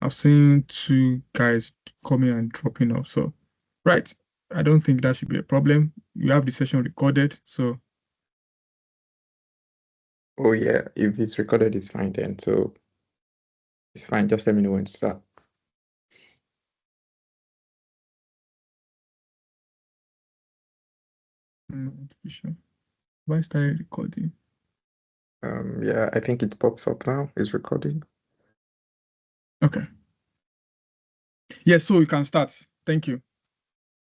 I've seen two guys coming and dropping off. So, right. I don't think that should be a problem. You have the session recorded. So, Oh yeah, if it's recorded, it's fine then. So it's fine. Just let me know when to start. notification. Have I started recording? Yeah, I think it pops up now. It's recording. Okay. Yes, so you can start. Thank you.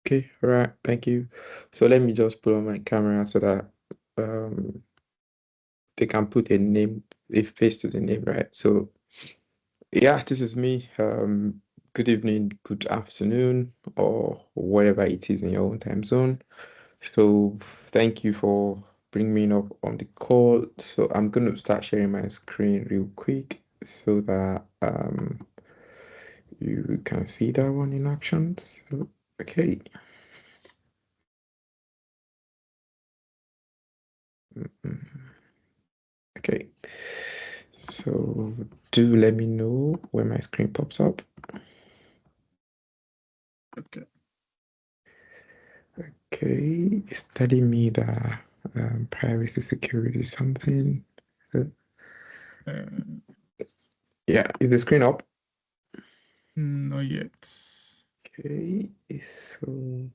Okay, all right, thank you. So let me just put on my camera so that um they can put a name, a face to the name, right? So yeah, this is me. Good evening, good afternoon, or whatever it is in your own time zone. So thank you for bringing me up on the call. So I'm going to start sharing my screen real quick so that you can see that one in action. So, okay. Mhm. Okay. So do let me know when my screen pops up. Okay. Okay, it's telling me that privacy security is something. Uh, Uh, yeah, is the screen up? not yet. Okay, so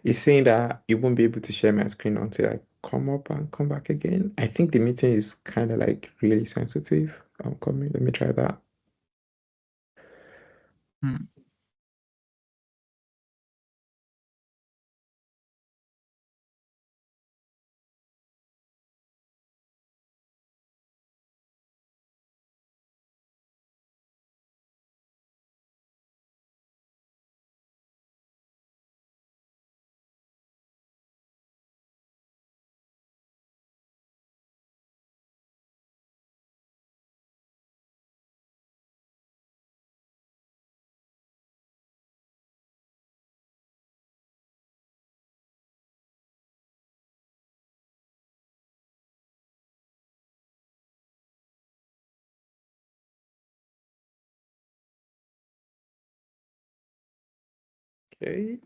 it's saying that you won't be able to share my screen until I come up and come back again. I think the meeting is kind of like really sensitive. I'm coming. Let me try that. Hmm. Okay.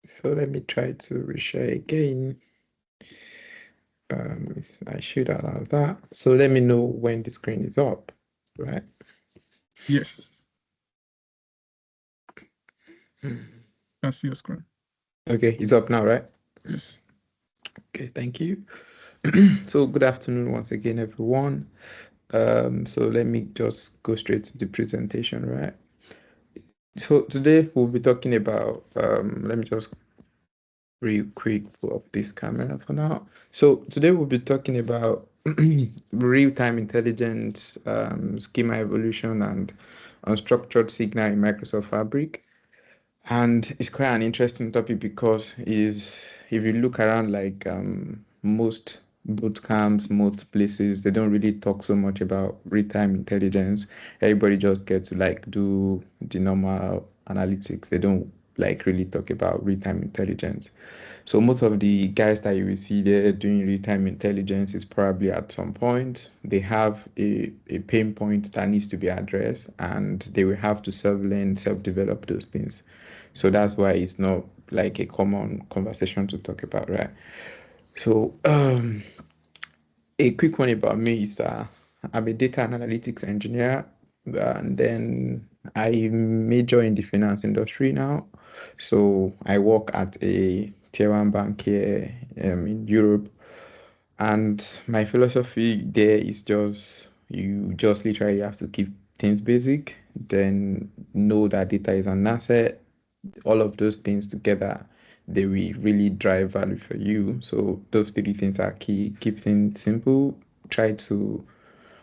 So let me try to reshare again. I should allow that. So let me know when the screen is up, right? Yes. Hmm. I see your screen. Okay, it's up now, right? Yes. Okay, thank you. So good afternoon once again, everyone. So let me just go straight to the presentation, right? So today we'll be talking about, let me just real quick pull up this camera for now. So today we'll be talking about real-time intelligence, schema evolution, and unstructured signal in Microsoft Fabric. And it's quite an interesting topic because is if you look around like most boot camps, most places, they don't really talk so much about real-time intelligence. Everybody just gets to like do the normal analytics. They don't like really talk about real-time intelligence. So most of the guys that you will see there doing real-time intelligence is probably at some point they have a pain point that needs to be addressed and they will have to self-learn, self-develop those things. So that's why it's not like a common conversation to talk about, right? So a quick one about me is I'm a data analytics engineer, and then I major in the finance industry now. So I work at a tier one bank here in Europe, and my philosophy there is just you just literally have to keep things basic, then know that data is an asset, all of those things together, they will really drive value for you. So those three things are key. Keep things simple. Try to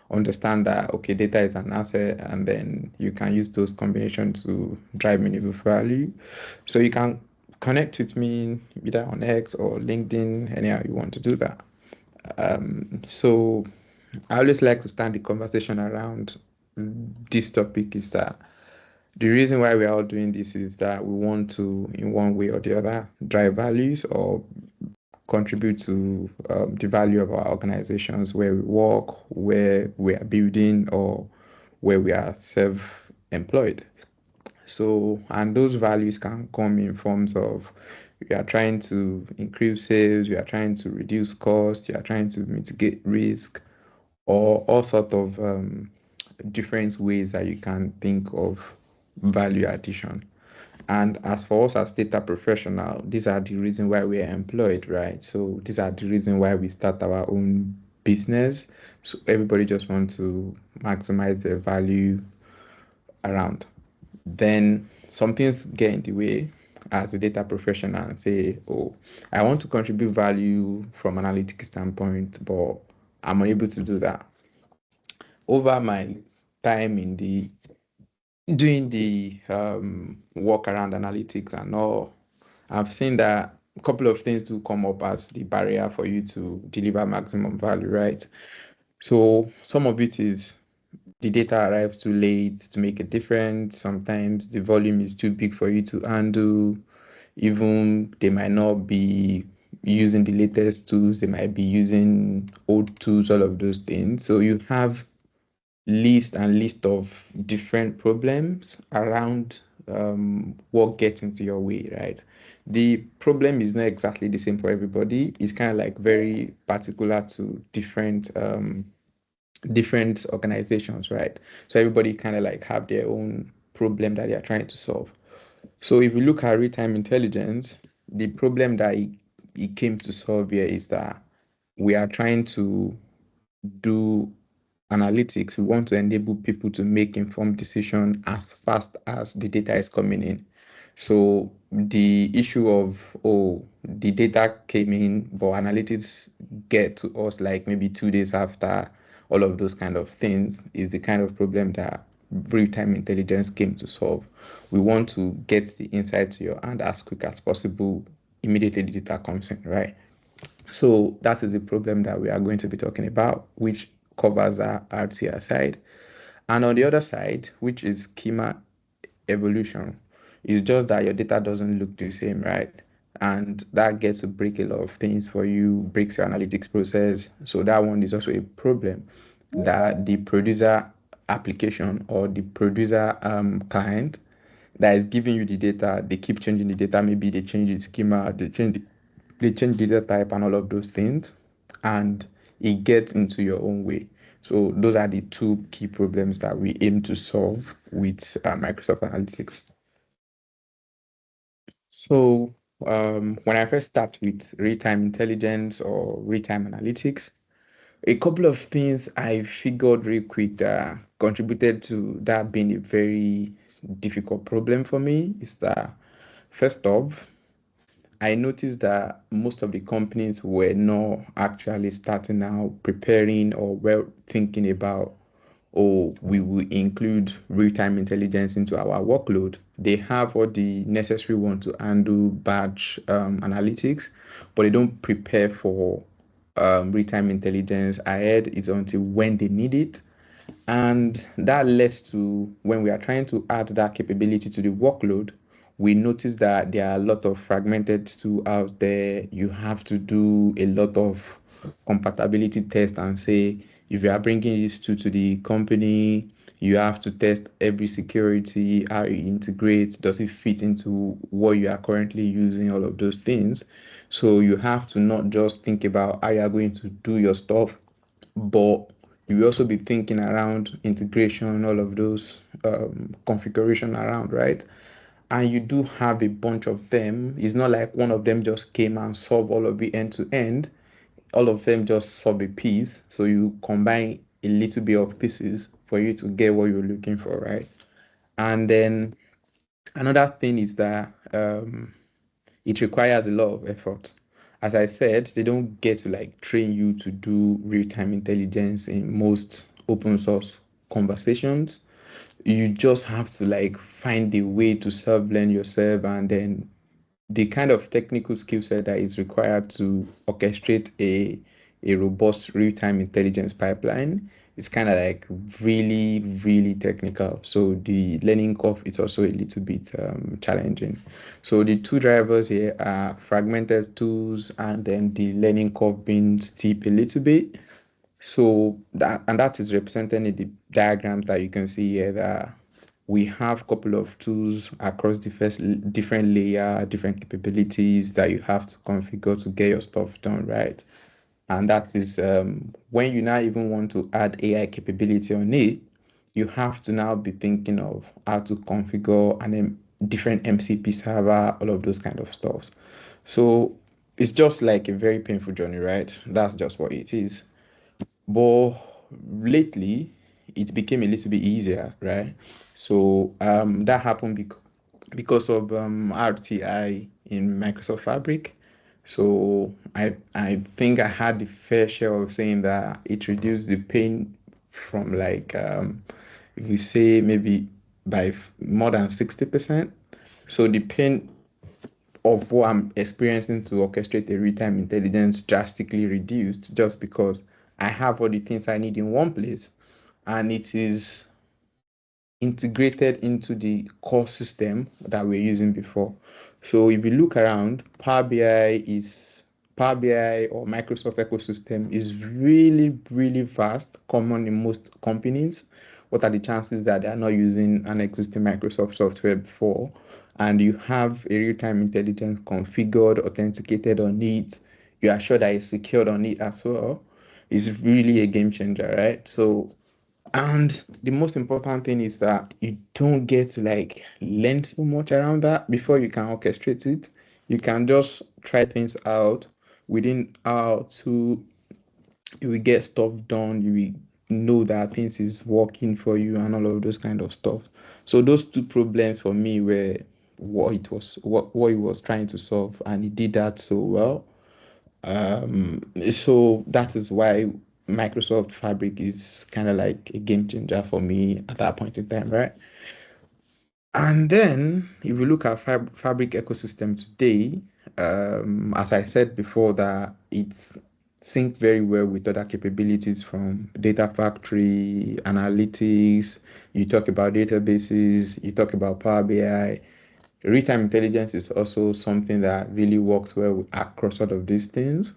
understand that okay, data is an asset, and then you can use those combinations to drive meaningful value. So you can connect with me either on X or LinkedIn, anyhow you want to do that. So I always like to start the conversation around this topic is that the reason why we're all doing this is that we want to, in one way or the other, drive values or contribute to the value of our organizations where we work, where we are building, or where we are employed. So, and those values can come in forms of we are trying to increase sales, we are trying to reduce cost, you are trying to mitigate risk, or all sort of different ways that you can think of value addition. And as for us as data professional, these are the reason why we are employed, right? So these are the reason why we start our own business. So everybody just wants to maximize their value around. Then some things get in the way as a data professional and say, oh, I want to contribute value from analytics standpoint, but I'm unable to do that. Over my time in the doing the work around analytics and all, I've seen that a couple of things do come up as the barrier for you to deliver maximum value, right? So some of it is the data arrives too late to make a difference. Sometimes the volume is too big for you to handle. Even they might not be using the latest tools, they might be using old tools, all of those things. So you have list of different problems around what gets into your way, right? The problem is not exactly the same for everybody. It's kind of like very particular to different organizations, right? So everybody kind of like have their own problem that they are trying to solve. So if you look at real-time intelligence, the problem that it came to solve here is that we are trying to do analytics. We want to enable people to make informed decision as fast as the data is coming in. So the issue of, oh, the data came in, but analytics get to us like maybe 2 days after, all of those kind of things is the kind of problem that real-time intelligence came to solve. We want to get the insight to your hand as quick as possible immediately the data comes in, right? So that is the problem that we are going to be talking about, which covers our RTR side. And on the other side, which is schema evolution, it's just that your data doesn't look the same, right? And that gets to break a lot of things for you, breaks your analytics process. So that one is also a problem that the producer application or the producer client that is giving you the data, they keep changing the data. Maybe they change the schema, they change the data type and all of those things, and it gets into your own way. So those are the two key problems that we aim to solve with Microsoft Analytics. So when I first start with real-time intelligence or real-time analytics, a couple of things I figured real quick that contributed to that being a very difficult problem for me is that first off, I noticed that most of the companies were not actually starting out preparing or well thinking about, oh, we will include real-time intelligence into our workload. They have all the necessary one to handle batch analytics, but they don't prepare for real-time intelligence ahead. It's until when they need it. And that led to when we are trying to add that capability to the workload, we notice that there are a lot of fragmented tools out there. You have to do a lot of compatibility tests and say, if you are bringing this tool to the company, you have to test every security, how it integrates, does it fit into what you are currently using, all of those things. So you have to not just think about how you are going to do your stuff, but you will also be thinking around integration, all of those configuration around, right? And you do have a bunch of them. It's not like one of them just came and solved all of it end to end. All of them just solve a piece. So you combine a little bit of pieces for you to get what you're looking for, right? And then another thing is that it requires a lot of effort. As I said, they don't get to like train you to do real-time intelligence in most open source conversations. You just have to like find a way to self-learn yourself, and then the kind of technical skill set that is required to orchestrate a robust real-time intelligence pipeline is kind of like really, really technical. So the learning curve is also a little bit challenging. So the two drivers here are fragmented tools and then the learning curve being steep a little bit. So that is represented in the diagrams that you can see here that we have a couple of tools across different layer, different capabilities that you have to configure to get your stuff done right. And that is when you now even want to add AI capability on it, you have to now be thinking of how to configure different MCP server, all of those kind of stuffs. So it's just like a very painful journey, right? That's just what it is. But lately, it became a little bit easier, right? So that happened because of RTI in Microsoft Fabric. So I think I had the fair share of saying that it reduced the pain from like if we say maybe by more than 60%. So the pain of what I'm experiencing to orchestrate a real-time intelligence drastically reduced just because I have all the things I need in one place and it is integrated into the core system that we're using before. So if you look around, Power BI or Microsoft ecosystem is really, really vast, common in most companies. What are the chances that they are not using an existing Microsoft software before? And you have a real-time intelligence configured, authenticated on it. You are sure that it's secured on it as well. It's really a game changer, right? So and the most important thing is that you don't get to like learn so much around that before you can orchestrate it. You can just try things out within how to you will get stuff done, you will know that things is working for you and all of those kind of stuff. So those two problems for me were what he was trying to solve and he did that so well. So that is why Microsoft Fabric is kind of like a game changer for me at that point in time, right? And then if you look at Fabric ecosystem today, as I said before, that it's synced very well with other capabilities from data factory, analytics, you talk about databases, you talk about Power BI. Real-time intelligence is also something that really works well across all of these things.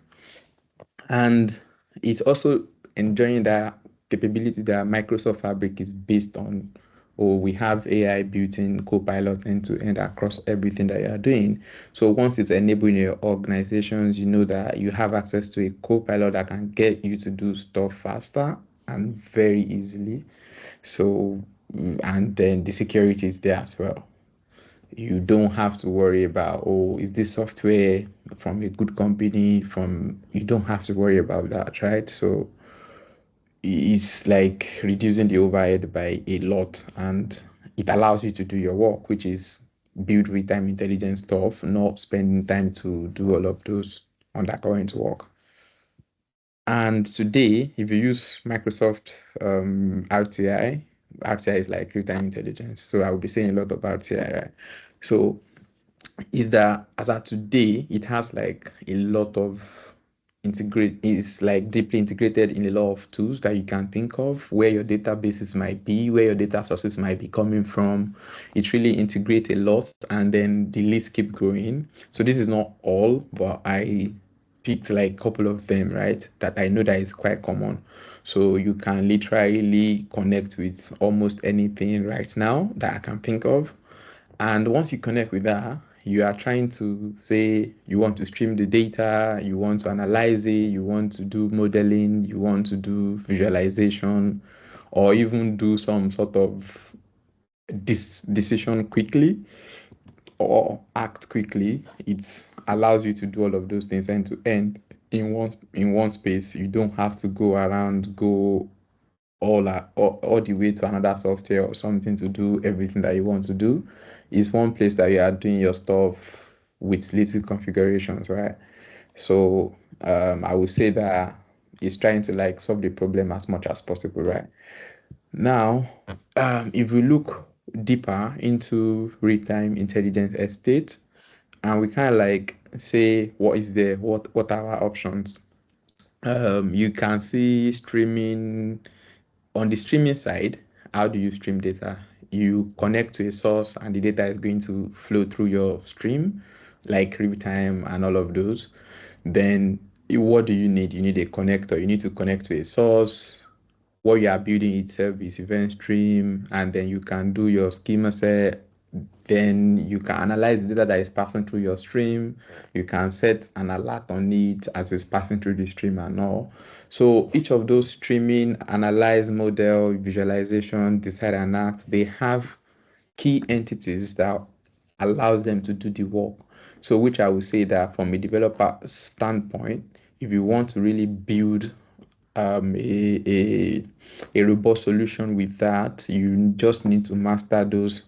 And it's also enjoying that capability that Microsoft Fabric is based on, or we have AI built in Copilot end to end across everything that you are doing. So once it's enabled in your organizations, you know that you have access to a Copilot that can get you to do stuff faster and very easily. So, and then the security is there as well. You don't have to worry about, oh, is this software from a good company? You don't have to worry about that, right? So it's like reducing the overhead by a lot and it allows you to do your work, which is build real-time intelligence stuff, not spending time to do all of those undercurrent work. And today, if you use Microsoft RTI is like real-time intelligence. So I will be saying a lot about RTI, right? So is that as of today, it has like a lot of integrate is like deeply integrated in a lot of tools that you can think of where your databases might be, where your data sources might be coming from. It really integrates a lot and then the list keep growing. So this is not all, but I picked like a couple of them, right? That I know that is quite common. So you can literally connect with almost anything right now that I can think of. And once you connect with that, you are trying to say you want to stream the data, you want to analyze it, you want to do modeling, you want to do visualization, or even do some sort of decision quickly or act quickly. It allows you to do all of those things end to end in one space. You don't have to go around, go all the way to another software or something to do everything that you want to do. It's one place that you are doing your stuff with little configurations, right? So I would say that it's trying to like solve the problem as much as possible, right? Now, if we look deeper into real-time intelligence estate, and we kind of like say what is there, what are our options? You can see streaming. On the streaming side, how do you stream data? You connect to a source and the data is going to flow through your stream, like real time and all of those. Then what do you need? You need a connector. You need to connect to a source. what you are building itself is event stream, and then you can do your schema set. Then you can analyze the data that is passing through your stream. You can set an alert on it as it's passing through the stream and all. So each of those streaming, analyze, model, visualization, decide and act, they have key entities that allows them to do the work. So which I would say that from a developer standpoint, if you want to really build um, a, a, a robust solution with that, you just need to master those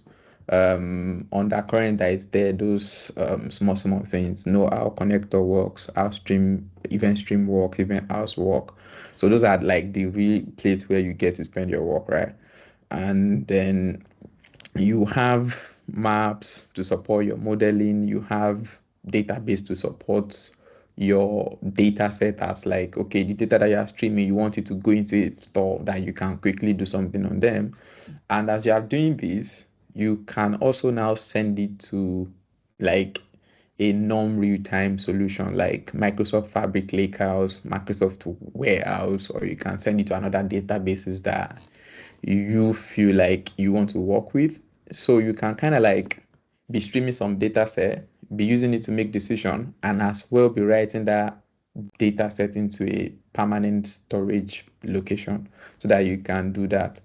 undercurrent that is there, those small things, know how connector works, how stream, event stream works, event house work. So those are like the real place where you get to spend your work, right? And then you have maps to support your modeling, you have database to support your data set as like, okay, the data that you are streaming, you want it to go into a store that you can quickly do something on them. And as you are doing this, you can also now send it to like a non-real-time solution like Microsoft Fabric Lakehouse, Microsoft Warehouse, or you can send it to another databases that you feel like you want to work with. So you can kind of like be streaming some data set, be using it to make decision, and as well be writing that data set into a permanent storage location so that you can do that.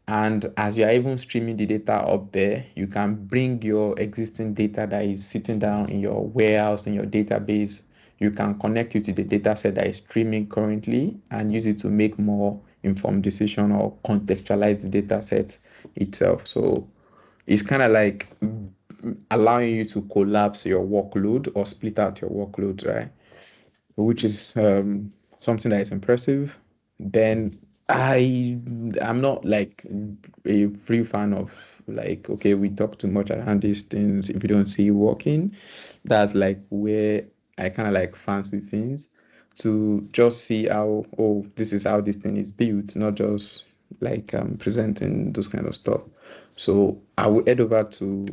And as you are even streaming the data up there, you can bring your existing data that is sitting down in your warehouse, in your database. You can connect it to the data set that is streaming currently and use it to make more informed decision or contextualize the data set itself. So it's kind of like allowing you to collapse your workload or split out your workload, right? Which is something that is impressive. Then I'm not like a free fan of like, okay, we talk too much around these things if you don't see it working. That's like where I kind of like fancy things to just see how, oh, this is how this thing is built, not just like presenting those kind of stuff. So I will head over to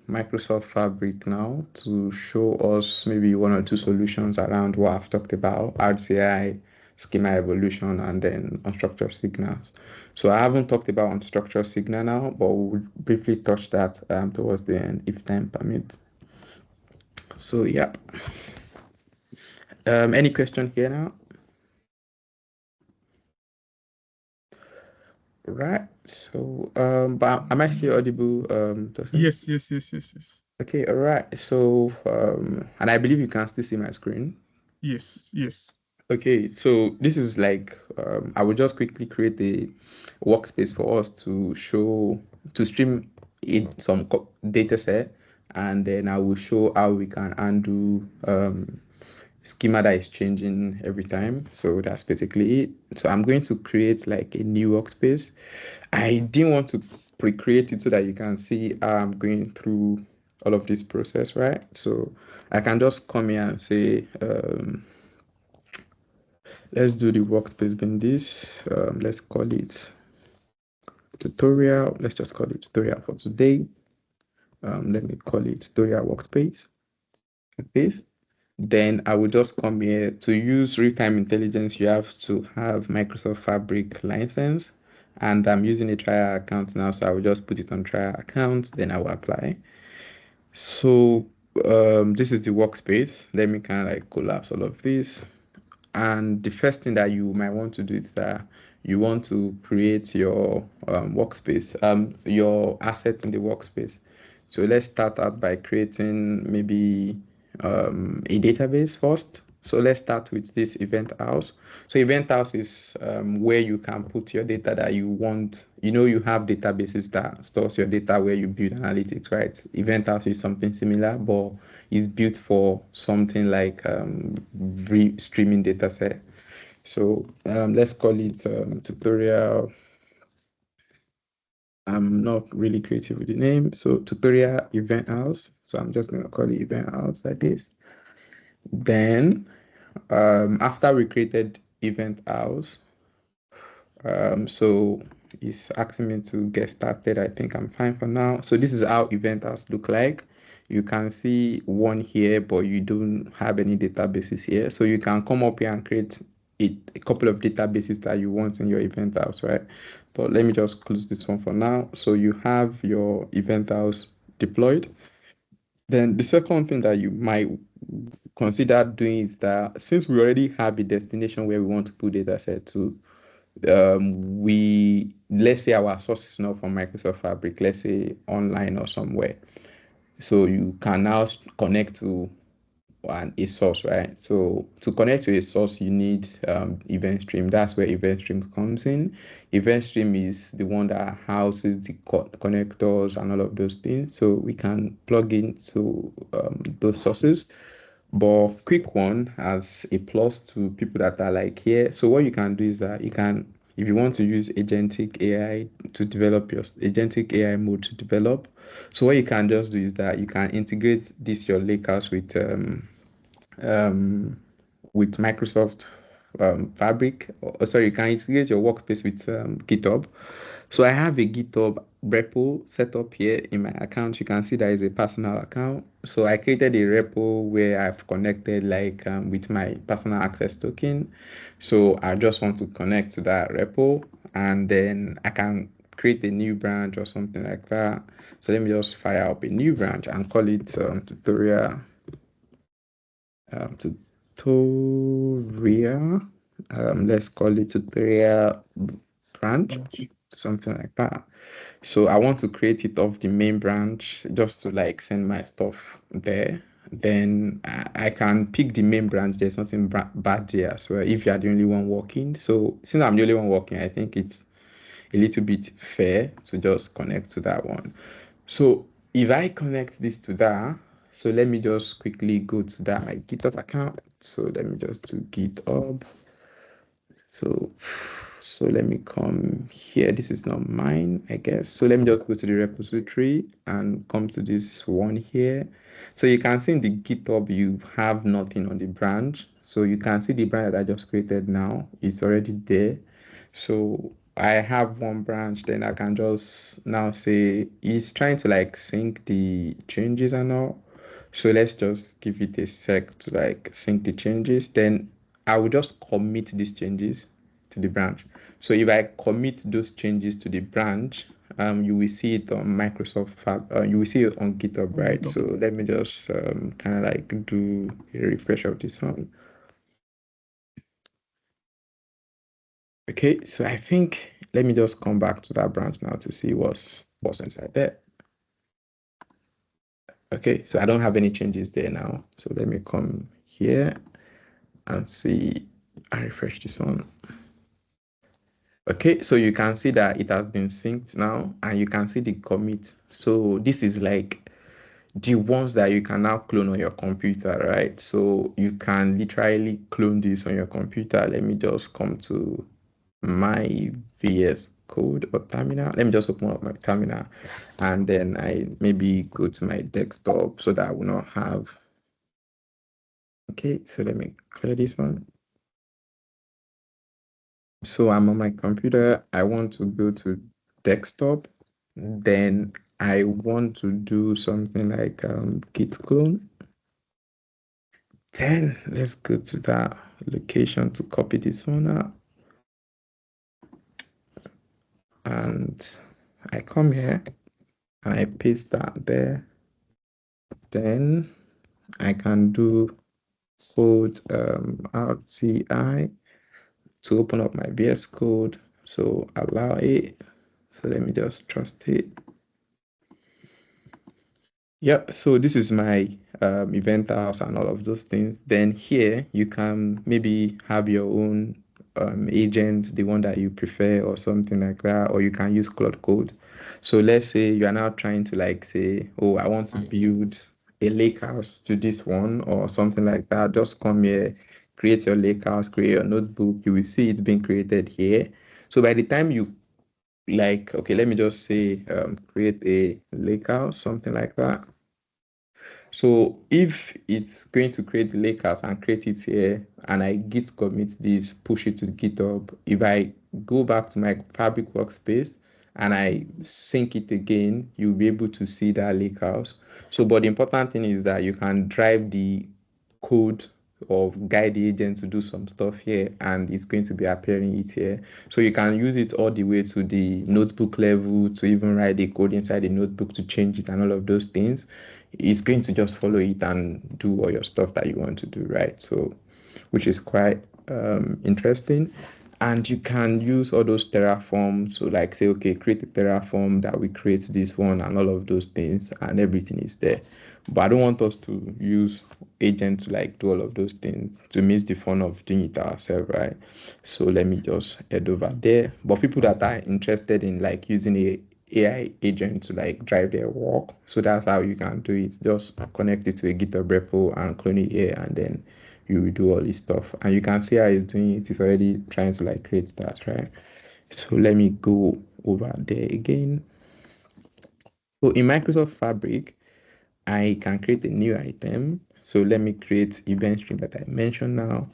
Microsoft Fabric now to show us maybe one or two solutions around what I've talked about, RCI, schema evolution, and then unstructured signals. So I haven't talked about unstructured signal now, but we'll briefly touch that towards the end if time permits. So yeah. Any question here now? Right. So but am I still audible, Tosin? Yes, yes, yes, yes, yes. Okay, all right. So and I believe you can still see my screen. Yes, yes. Okay, so this is like I will just quickly create a workspace for us to show to stream in some data set, and then I will show how we can undo schema that is changing every time. So that's basically it. So I'm going to create like a new workspace. I didn't want to pre-create it so that you can see how I'm going through all of this process, right? So I can just come here and say let's do the workspace being this. Let's call it tutorial. Let's just call it tutorial for today. Let me call it tutorial workspace. This. Then I will just come here to use real-time intelligence. You have to have Microsoft Fabric license, and I'm using a trial account now, so I will just put it on trial account. Then I will apply. So this is the workspace. Let me kind of like collapse all of this. And the first thing that you might want to do is that you want to create your workspace, your asset in the workspace. So let's start out by creating maybe a database first. So let's start with this event house. So event house is where you can put your data that you want. You know, you have databases that stores your data where you build analytics, right? Event house is something similar, but it's built for something like streaming data set. So let's call it tutorial. I'm not really creative with the name. So tutorial event house. So I'm just going to call it event house like this. Then after we created event house, so it's asking me to get started. I think I'm fine for now. So this is how event house look like. You can see one here, but you don't have any databases here. So you can come up here and create a couple of databases that you want in your event house, right? But let me just close this one for now. So you have your event house deployed. Then the second thing that you might consider doing is that since we already have a destination where we want to put data set to, we let's say our source is not from Microsoft Fabric, let's say online or somewhere. So you can now connect to a source, right? So to connect to a source, you need event stream. That's where event stream comes in. Event stream is the one that houses the connectors and all of those things. So we can plug into those sources. But quick one as a plus to people that are like here. So what you can do is that you can, if you want to use agentic AI to develop your agentic AI mode to develop, so what you can just do is that you can integrate this your lakehouse um, with Microsoft Fabric. Or, sorry, you can integrate your workspace with GitHub. So I have a GitHub repo set up here in my account. You can see that is a personal account. So I created a repo where I've connected like with my personal access token. So I just want to connect to that repo, and then I can create a new branch or something like that. So let me just fire up a new branch and call it tutorial tutorial. Let's call it tutorial branch, something like that. So I want to create it off the main branch just to like send my stuff there. Then I can pick the main branch. There's nothing bad there as well if you are the only one working. So since I'm the only one working, I think it's a little bit fair to just connect to that one. So if I connect this to that, so let me just quickly go to that my GitHub account. So let me just do GitHub. So let me come here. This is not mine, I guess. So let me just go to the repository and come to this one here. So you can see in the GitHub, you have nothing on the branch. So you can see the branch that I just created now is already there. So I have one branch, then I can just now say it's trying to like sync the changes and all. So let's just give it a sec to like sync the changes. Then I will just commit these changes to the branch. So if I commit those changes to the branch, you will see it on Microsoft you will see it on GitHub, right? GitHub. So let me just kind of like do a refresh of this one. Okay, so I think let me just come back to that branch now to see what's inside there. Okay, so I don't have any changes there now. So let me come here and see. I refresh this one. Okay, so you can see that it has been synced now, and you can see the commit. So this is like the ones that you can now clone on your computer, right? So you can literally clone this on your computer. Let me just come to my VS Code or terminal. Let me just open up my terminal, and then I maybe go to my desktop so that I will not have. Okay, so let me clear this one. So I'm on my computer. I want to go to desktop. Then I want to do something like git clone. Then let's go to that location to copy this one out. And I come here and I paste that there. Then I can do code RTI to open up my VS Code. So allow it. So let me just trust it. Yep, so this is my event house and all of those things. Then here you can maybe have your own agent, the one that you prefer or something like that, or you can use Cloud Code. So let's say you are now trying to like say, oh, I want to build a lake house to this one or something like that. Just come here, create your lake house, create your notebook. You will see it's being created here. So by the time you like, okay, let me just say create a lake house, something like that. So if it's going to create the Lakers and create it here, and I git commit this, push it to GitHub, if I go back to my Fabric workspace and I sync it again, you'll be able to see that Lakehouse. So, but the important thing is that you can drive the code or guide the agent to do some stuff here, and it's going to be appearing it here. So you can use it all the way to the notebook level to even write the code inside the notebook to change it and all of those things. It's going to just follow it and do all your stuff that you want to do, right? So, which is quite interesting. And you can use all those Terraform to like say, okay, create a Terraform that we create this one and all of those things, and everything is there. But I don't want us to use agent to like do all of those things to miss the fun of doing it ourselves, right? So let me just head over there. But people that are interested in like using a AI agent to like drive their work, so that's how you can do it. Just connect it to a GitHub repo and clone it here, and then you will do all this stuff. And you can see how it's doing it. It's already trying to like create that, right? So let me go over there again. So in Microsoft Fabric, I can create a new item. So let me create event stream that I mentioned now.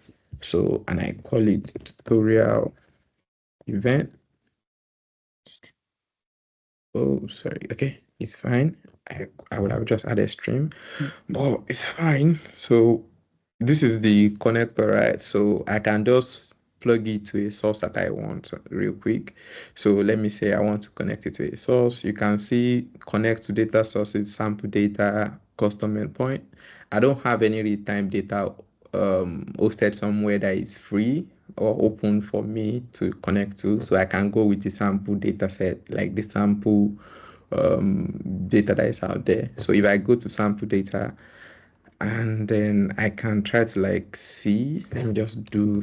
So, and I call it tutorial event. Oh, sorry. Okay, it's fine. I would have just added stream, Yeah. but it's fine. So this is the connector, right? So I can just plug it to a source that I want real quick. So let me say I want to connect it to a source. You can see connect to data sources, sample data, custom endpoint. I don't have any real-time data hosted somewhere that is free or open for me to connect to. So I can go with the sample data set, like the sample data that is out there. So if I go to sample data, and then I can try to like see, let me just do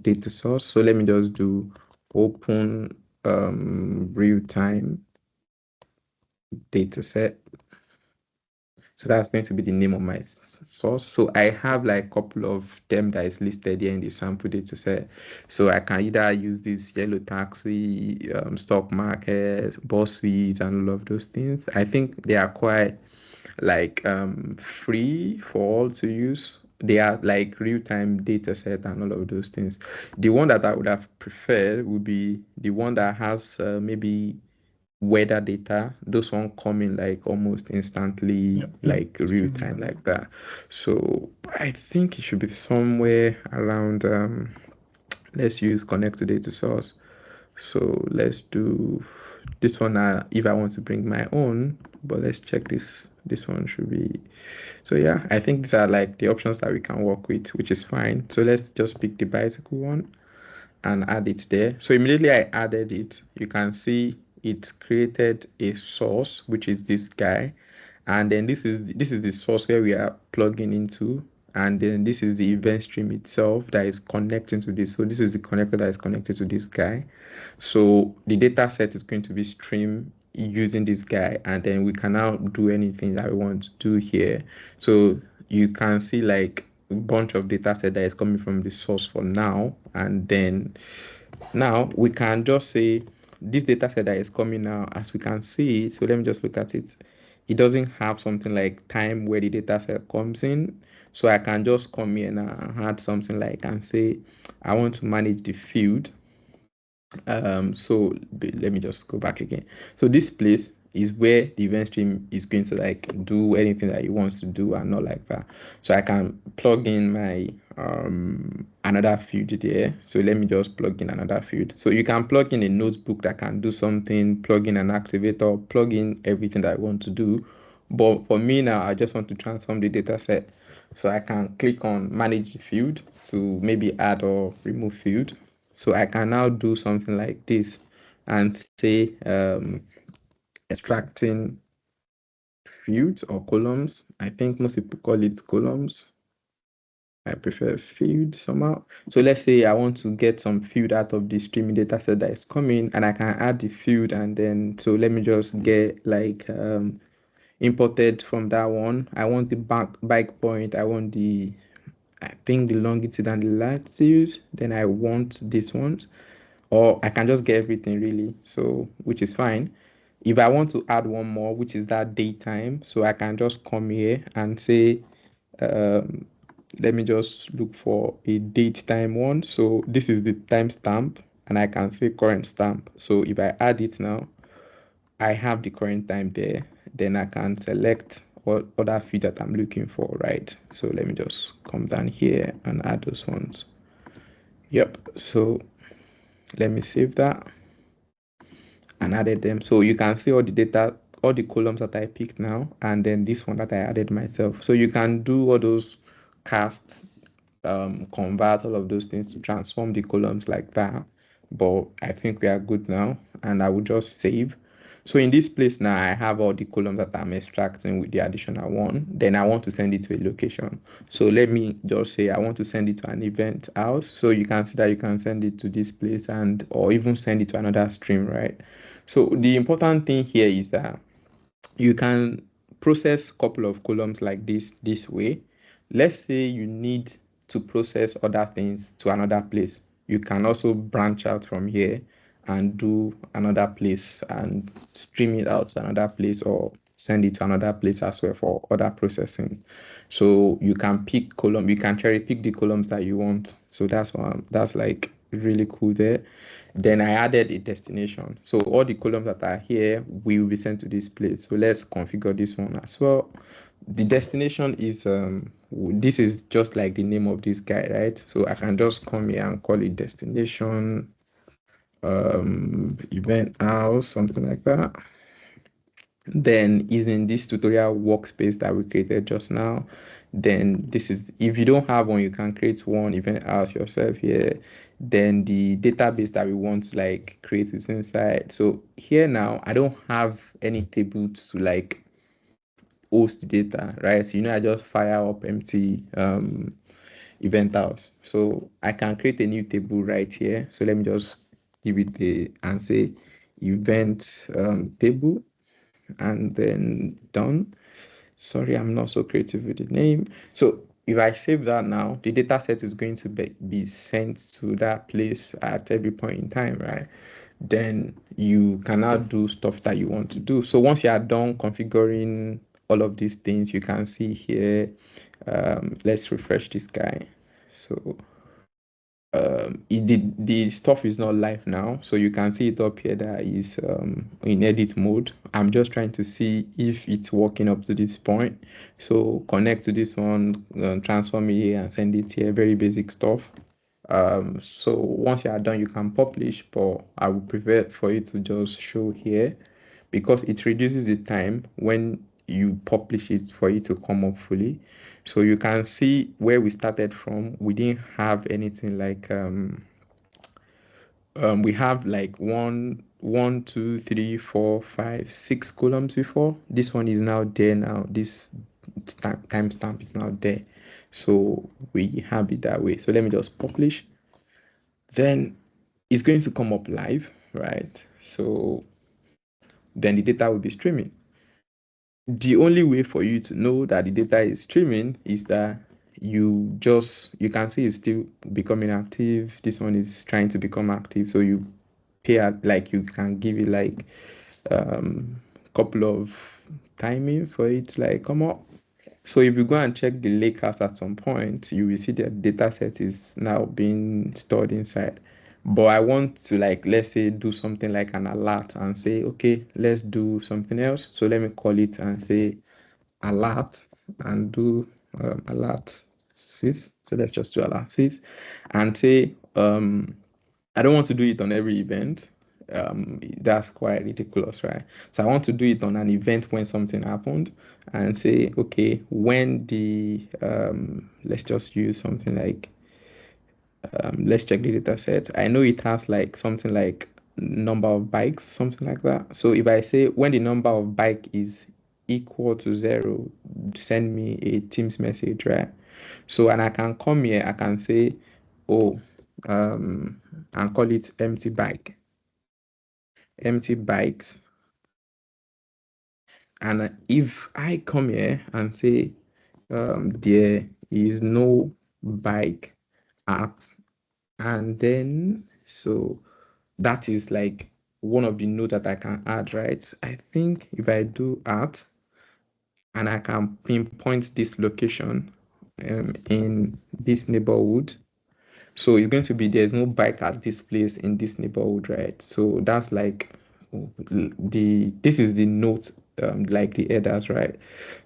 data source. So let me just do open real-time data set. So that's going to be the name of my source. So I have like a couple of them that is listed here in the sample data set. So I can either use this yellow taxi, stock market, bosses, and all of those things. I think they are quite like free for all to use. They are like real-time data set and all of those things. The one that I would have preferred would be the one that has maybe weather data. Those one coming like almost instantly, Yeah. Yeah. like real Stream. time like that. So I think it should be somewhere around let's use connect to data source. So let's do this one if I want to bring my own, but let's check this one should be. So yeah, I think these are like the options that we can work with, which is fine. So let's just pick the bicycle one and add it there. So immediately I added it, you can see it created a source, which is this guy. And then this is the source where we are plugging into. And then this is the event stream itself that is connecting to this. So this is the connector that is connected to this guy. So the data set is going to be stream using this guy, and then we can now do anything that we want to do here. So you can see like a bunch of data set that is coming from the source for now, and then now we can just say this data set that is coming now, as we can see it. So let me just look at it. It doesn't have something like time where the data set comes in. So I can just come here now and add something like and say I want to manage the field. So let me just go back again. So this place is where the event stream is going to like do anything that it wants to do and not like that. So I can plug in my another field there. So let me just plug in another field. So you can plug in a notebook that can do something, plug in an activator, plug in everything that I want to do. But for me now, I just want to transform the data set. So I can click on manage the field to maybe add or remove field. So I can now do something like this and say extracting fields or columns. I think most people call it columns. I prefer field somehow. So let's say I want to get some field out of the streaming data set that is coming, and I can add the field, and then so let me just get like imported from that one. I want the bike point, I want the I think the longitude and the latitude, then I want this one, or I can just get everything really, so which is fine. If I want to add one more, which is that daytime, so I can just come here and say um, let me just look for a date time one. So this is the timestamp, and I can say current stamp. So if I add it now, I have the current time there. Then I can select other field that I'm looking for, right? So let me just come down here and add those ones. Yep. So let me save that and added them. So you can see all the data, all the columns that I picked now, and then this one that I added myself. So you can do all those casts, convert all of those things to transform the columns like that. But I think we are good now, and I will just save. So in this place now, I have all the columns that I'm extracting with the additional one. Then I want to send it to a location. So let me just say I want to send it to an event house. So you can see that you can send it to this place and or even send it to another stream, right? So the important thing here is that you can process a couple of columns like this way. Let's say you need to process other things to another place. You can also branch out from here and do another place and stream it out to another place or send it to another place as well for other processing. So you can pick column, you can cherry pick the columns that you want. So that's like really cool there. Then I added a destination. So all the columns that are here will be sent to this place. So let's configure this one as well. The destination is this is just like the name of this guy, right? So I can just come here and call it destination event house, something like that. Then is in this tutorial workspace that we created just now. Then this is, if you don't have one, you can create one event house yourself here. Then the database that we want to like create is inside. So here now I don't have any table to like host data, right? So I just fire up empty event house. So I can create a new table right here. So let me just give it a and say event table, and then done. Sorry, I'm not so creative with the name. So if I save that now, the data set is going to be sent to that place at every point in time, right? Then you can now do stuff that you want to do. So once you are done configuring all of these things, you can see here, let's refresh this guy. So the stuff is not live now, so you can see it up here that is in edit mode. I'm just trying to see if it's working up to this point. So connect to this one, transform it here and send it here, very basic stuff. So once you are done, you can publish, but I would prefer for it to just show here because it reduces the time when you publish it for it to come up fully. So you can see where we started from. We didn't have anything like we have like one, two, three, four, five, six columns before. This one is now there now. This timestamp is now there. So we have it that way. So let me just publish. Then it's going to come up live, right? So then the data will be streaming. The only way for you to know that the data is streaming is that you can see it's still becoming active. This one is trying to become active. So you like you can give it like couple of timing for it to like come up. So if you go and check the lakehouse at some point, you will see that data set is now being stored inside. But I want to like, let's say, do something like an alert and say, okay, let's do something else. So let me call it and say alert and do alert sys. So let's just do alert sys and say, I don't want to do it on every event. That's quite ridiculous, right? So I want to do it on an event when something happened and say, okay, when the let's just use something like let's check the data set. I know it has like something like number of bikes, something like that. So if I say when the number of bike is equal to 0, send me a Teams message, right? So and I can come here, I can say, oh, and call it empty bikes. And if I come here and say there is no bike at, and then so that is like one of the notes that I can add, right? I think if I do at and I can pinpoint this location in this neighborhood, so it's going to be there's no bike at this place in this neighborhood, right? So that's like this is the note like the headers, right?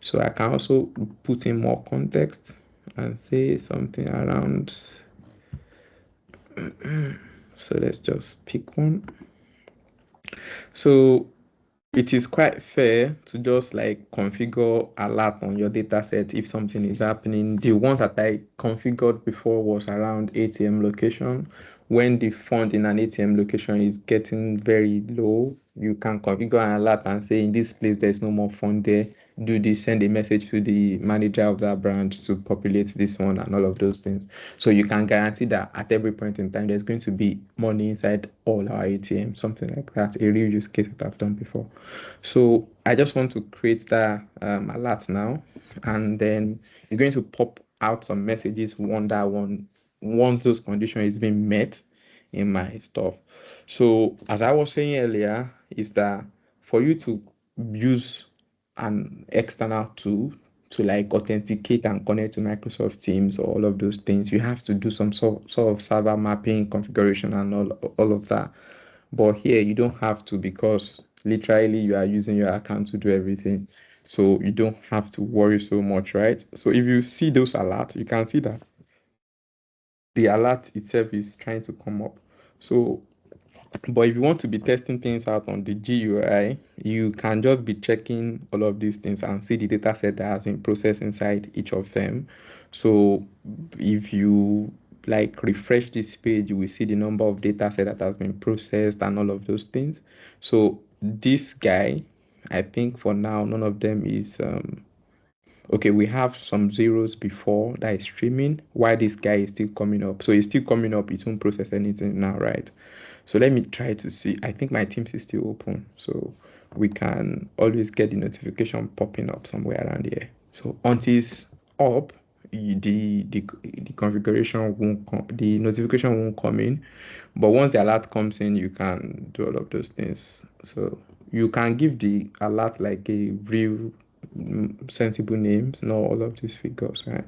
So I can also put in more context and say something around. So let's just pick one. So it is quite fair to just like configure alert on your data set if something is happening. The ones that I configured before was around ATM location. When the font in an ATM location is getting very low, you can configure an alert and say in this place there's no more font there. Do this, send a message to the manager of that branch to populate this one and all of those things. So you can guarantee that at every point in time there's going to be money inside all our ATM, something like that. A real use case that I've done before. So I just want to create that alert now, and then it's going to pop out some messages one by one once those conditions is being met in my stuff. So as I was saying earlier, is that for you to use an external tool to like authenticate and connect to Microsoft Teams or all of those things, you have to do some sort of server mapping configuration and all of that. But here you don't have to, because literally you are using your account to do everything. So you don't have to worry so much, right? So if you see those alerts, you can see that the alert itself is trying to come up. So, but if you want to be testing things out on the GUI, you can just be checking all of these things and see the data set that has been processed inside each of them. So if you like refresh this page, you will see the number of data set that has been processed and all of those things. So this guy, I think for now, none of them is okay. We have some zeros before that is streaming, while this guy is still coming up. So it's still coming up, it won't process anything now, right? So let me try to see. I think my Teams is still open, so we can always get the notification popping up somewhere around here. So until it's up, the configuration won't come, the notification won't come in. But once the alert comes in, you can do all of those things. So you can give the alert like a real sensible names, not all of these figures, right?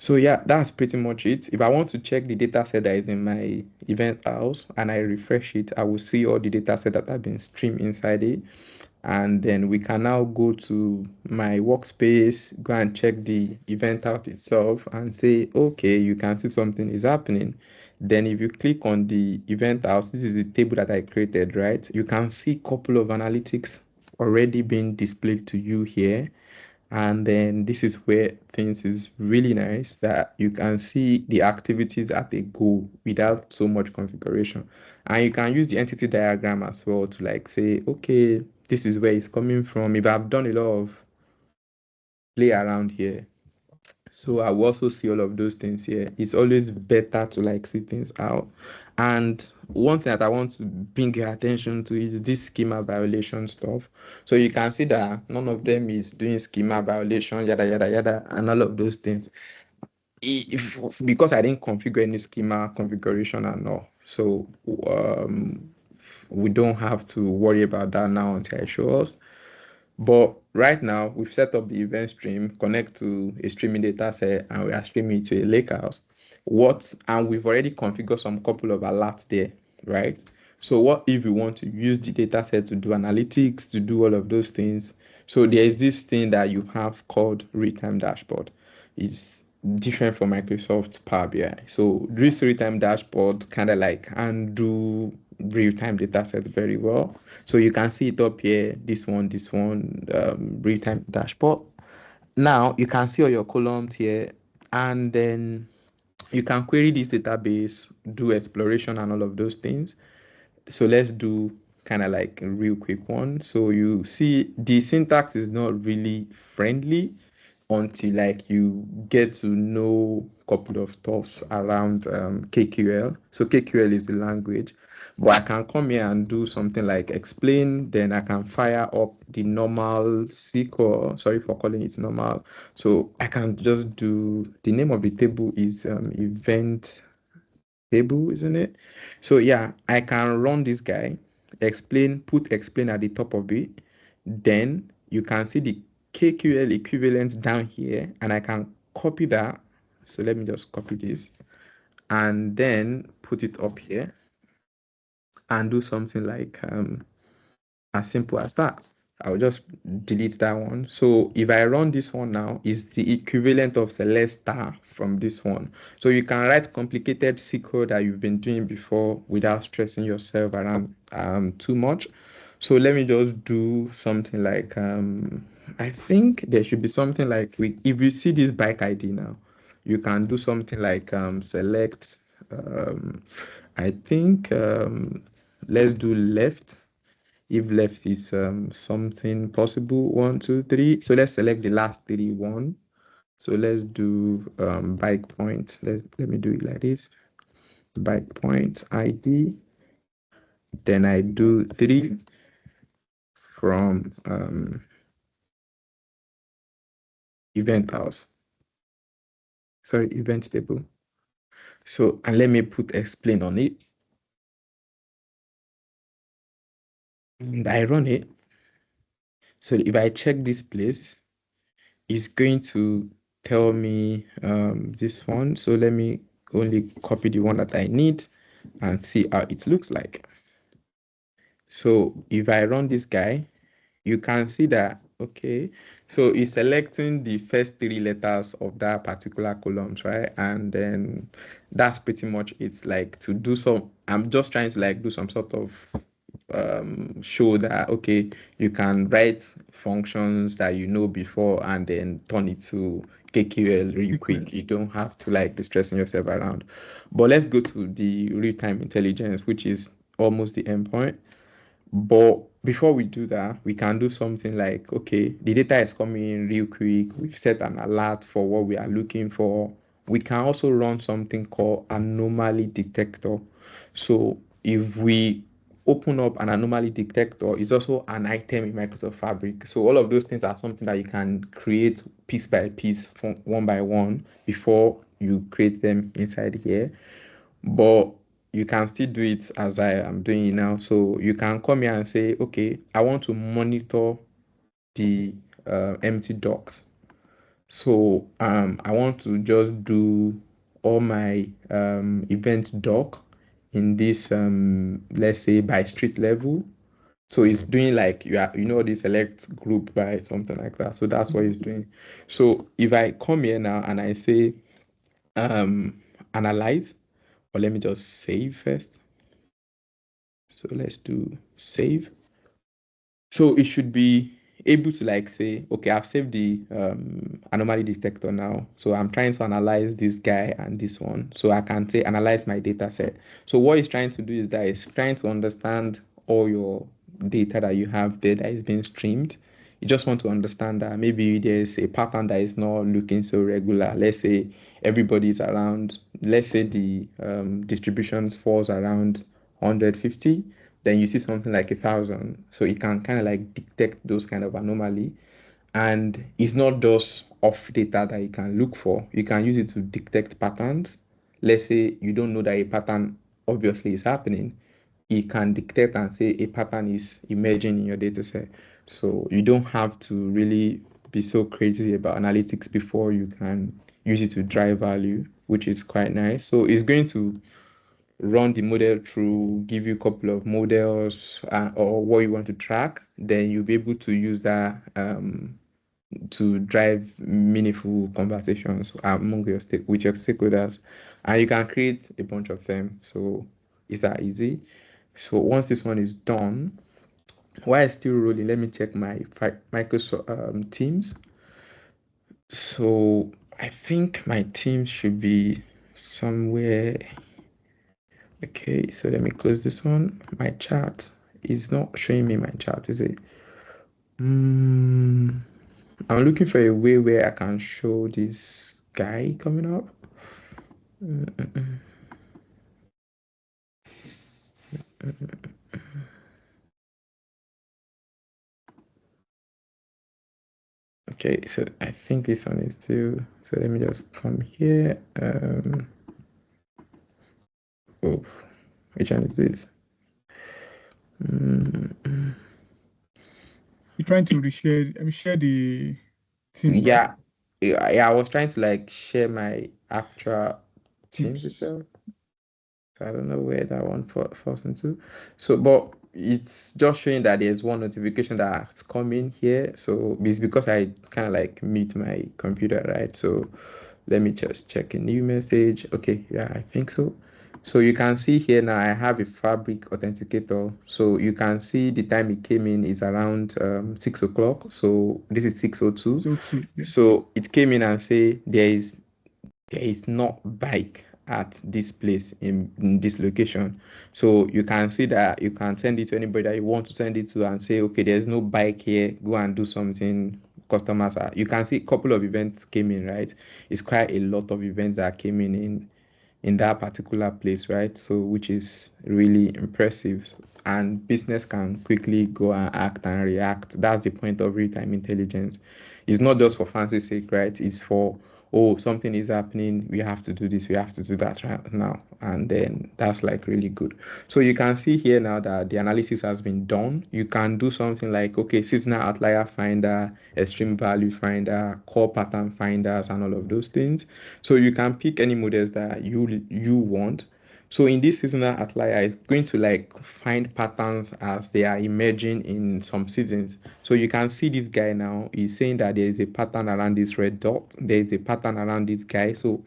So yeah, that's pretty much it. If I want to check the data set that is in my event house and I refresh it, I will see all the data set that have been streamed inside it. And then we can now go to my workspace, go and check the event out itself and say, okay, you can see something is happening. Then if you click on the event house, this is the table that I created, right? You can see a couple of analytics already being displayed to you here. And then this is where things is really nice, that you can see the activities at a go without so much configuration. And you can use the entity diagram as well to like say, okay, this is where it's coming from. If I've done a lot of play around here, so I will also see all of those things here. It's always better to like see things out. And one thing that I want to bring your attention to is this schema violation stuff. So you can see that none of them is doing schema violation, yada yada yada, and all of those things. If because I didn't configure any schema configuration and all, so we don't have to worry about that now until I show us. But right now, we've set up the event stream, connect to a streaming data set, and we are streaming to a lakehouse. And we've already configured some couple of alerts there, right? So what if we want to use the data set to do analytics, to do all of those things? So there is this thing that you have called real-time dashboard. It's different from Microsoft Power BI. So this real-time dashboard kind of like undo real-time data set very well. So you can see it up here, this one, real-time dashboard. Now you can see all your columns here, and then you can query this database, do exploration and all of those things. So let's do kind of like a real quick one. So you see the syntax is not really friendly until like you get to know a couple of stuffs around KQL. So KQL is the language, but I can come here and do something like explain, then I can fire up the normal SQL. Sorry for calling it normal. So I can just do, the name of the table is event table, isn't it? So yeah, I can run this guy, put explain at the top of it. Then you can see the KQL equivalent down here, and I can copy that. So let me just copy this and then put it up here and do something like as simple as that. I'll just delete that one. So if I run this one now, it's the equivalent of select star from this one. So you can write complicated SQL that you've been doing before without stressing yourself around too much. So let me just do something like I think there should be something like if you see this bike ID now, you can do something like select I think let's do left if left is something possible, 1, 2, 3. So let's select the last three one. So let's do bike point. Let me do it like this. Bike point ID. Then I do 3 from event house. Sorry, event table. So and let me put explain on it. And I run it. So if I check this place, it's going to tell me this one. So let me only copy the one that I need and see how it looks like. So if I run this guy, you can see that, okay, so it's selecting the first 3 letters of that particular columns, right? And then that's pretty much it. Like to do some, I'm just trying to like do some sort of show that okay, you can write functions that you know before and then turn it to KQL real quick. You don't have to like be stressing yourself around. But let's go to the real-time intelligence, which is almost the endpoint. But before we do that, we can do something like, okay, the data is coming in real quick. We've set an alert for what we are looking for. We can also run something called anomaly detector. So if we open up an anomaly detector, it's also an item in Microsoft Fabric. So all of those things are something that you can create piece by piece, from one by one, before you create them inside here. But you can still do it as I am doing it now. So you can come here and say, okay, I want to monitor the empty docs. So I want to just do all my event doc in this let's say by street level. So it's doing like the select group by something like that. So that's what it's doing. So if I come here now and I say analyze, or let me just save first. So let's do save. So it should be able to like say, okay, I've saved the anomaly detector now. So I'm trying to analyze this guy and this one. So I can say analyze my data set. So what it's trying to do is that it's trying to understand all your data that you have there that is being streamed. You just want to understand that maybe there's a pattern that is not looking so regular. Let's say everybody's around, let's say the distributions falls around 150, then you see something like 1,000. So it can kind of like detect those kind of anomaly. And it's not just off data that you can look for. You can use it to detect patterns. Let's say you don't know that a pattern obviously is happening. It can detect and say a pattern is emerging in your data set. So you don't have to really be so crazy about analytics before you can use it to drive value, which is quite nice. So it's going to run the model through, give you a couple of models or what you want to track, then you'll be able to use that to drive meaningful conversations among your with your stakeholders, and you can create a bunch of them. So it's that easy. So once this one is done, while it's still rolling, let me check my Microsoft Teams. So I think my team should be somewhere. Okay, so let me close this one. My chat is not showing me my chat, is it? I'm looking for a way where I can show this guy coming up. Okay, so I think this one is too. So let me just come here. Oh, which one is this? You're trying to reshare, share the Teams, right? Yeah, yeah. I was trying to like share my actual Teams Teams. itself. So I don't know where that one falls into. So, but it's just showing that there's one notification that's coming here. So it's because I kind of like mute my computer, right? So let me just check a new message. Okay, yeah, I think so. So you can see here now I have a Fabric authenticator. So you can see the time it came in is around 6 o'clock. So this is 6:02. So too, yeah. So it came in and say there is not bike at this place in this location. So you can see that you can send it to anybody that you want to send it to and say, okay, there's no bike here, go and do something. Customers are, you can see a couple of events came in, right? It's quite a lot of events that came in that particular place, right? So, which is really impressive. And business can quickly go and act and react. That's the point of real-time intelligence. It's not just for fancy sake, right? It's for, oh, something is happening. We have to do this. We have to do that right now. And then that's like really good. So you can see here now that the analysis has been done. You can do something like, okay, seasonal outlier finder, extreme value finder, core pattern finders, and all of those things. So you can pick any models that you want. So in this seasonal outlier, it's going to like find patterns as they are emerging in some seasons. So you can see this guy now is saying that there is a pattern around this red dot. There is a pattern around this guy. So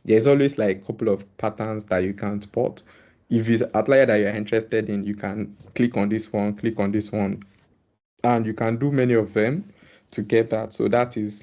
there's always like a couple of patterns that you can spot. If it's outlier that you're interested in, you can click on this one, click on this one, and you can do many of them to get that. So that is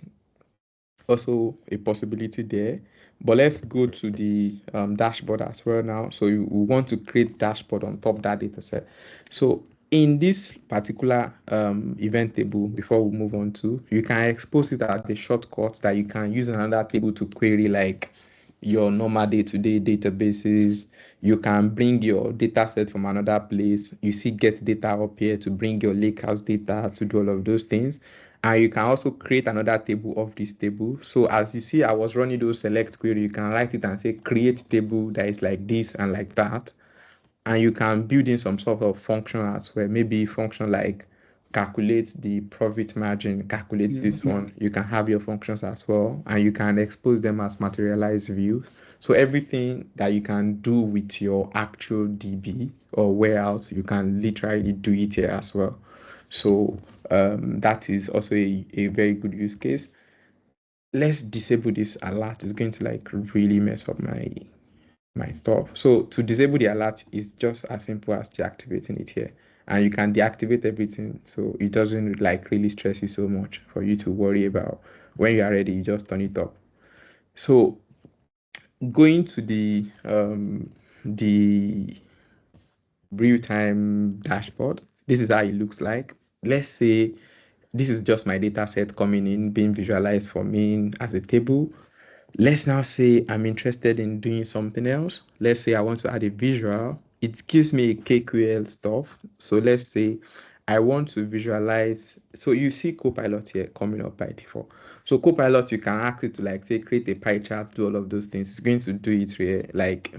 also a possibility there. But let's go to the dashboard as well now. So we want to create dashboard on top of that data set. So in this particular event table, before we move on to, you can expose it as a shortcut that you can use another table to query like your normal day-to-day databases. You can bring your data set from another place. You see get data up here to bring your lakehouse data to do all of those things. And you can also create another table of this table. So as you see, I was running those select query. You can write it and say create table that is like this and like that. And you can build in some sort of function as well. Maybe function like calculate the profit margin, calculate Yeah. this one. You can have your functions as well, and you can expose them as materialized views. So everything that you can do with your actual DB or warehouse, you can literally do it here as well. So that is also a very good use case. Let's disable this alert. It's going to like really mess up my stuff. So to disable the alert is just as simple as deactivating it here. And you can deactivate everything so it doesn't like really stress you so much for you to worry about. When you are ready, you just turn it off. So going to the real-time dashboard, this is how it looks like. Let's say this is just my data set coming in, being visualized for me as a table. Let's now say I'm interested in doing something else. Let's say I want to add a visual. It gives me a KQL stuff. So let's say I want to visualize. So you see Copilot here coming up by default. So Copilot, you can ask it to like say create a pie chart, do all of those things. It's going to do it here like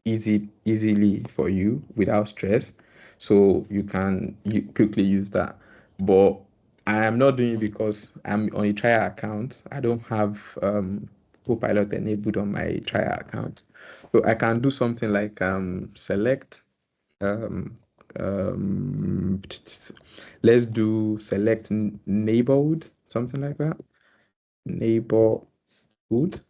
easily for you without stress. So you quickly use that. But I am not doing it because I'm on a trial account. I don't have Copilot enabled on my trial account. So I can do something like select um, um, let's do select neighborhood, something like that. Neighborhood.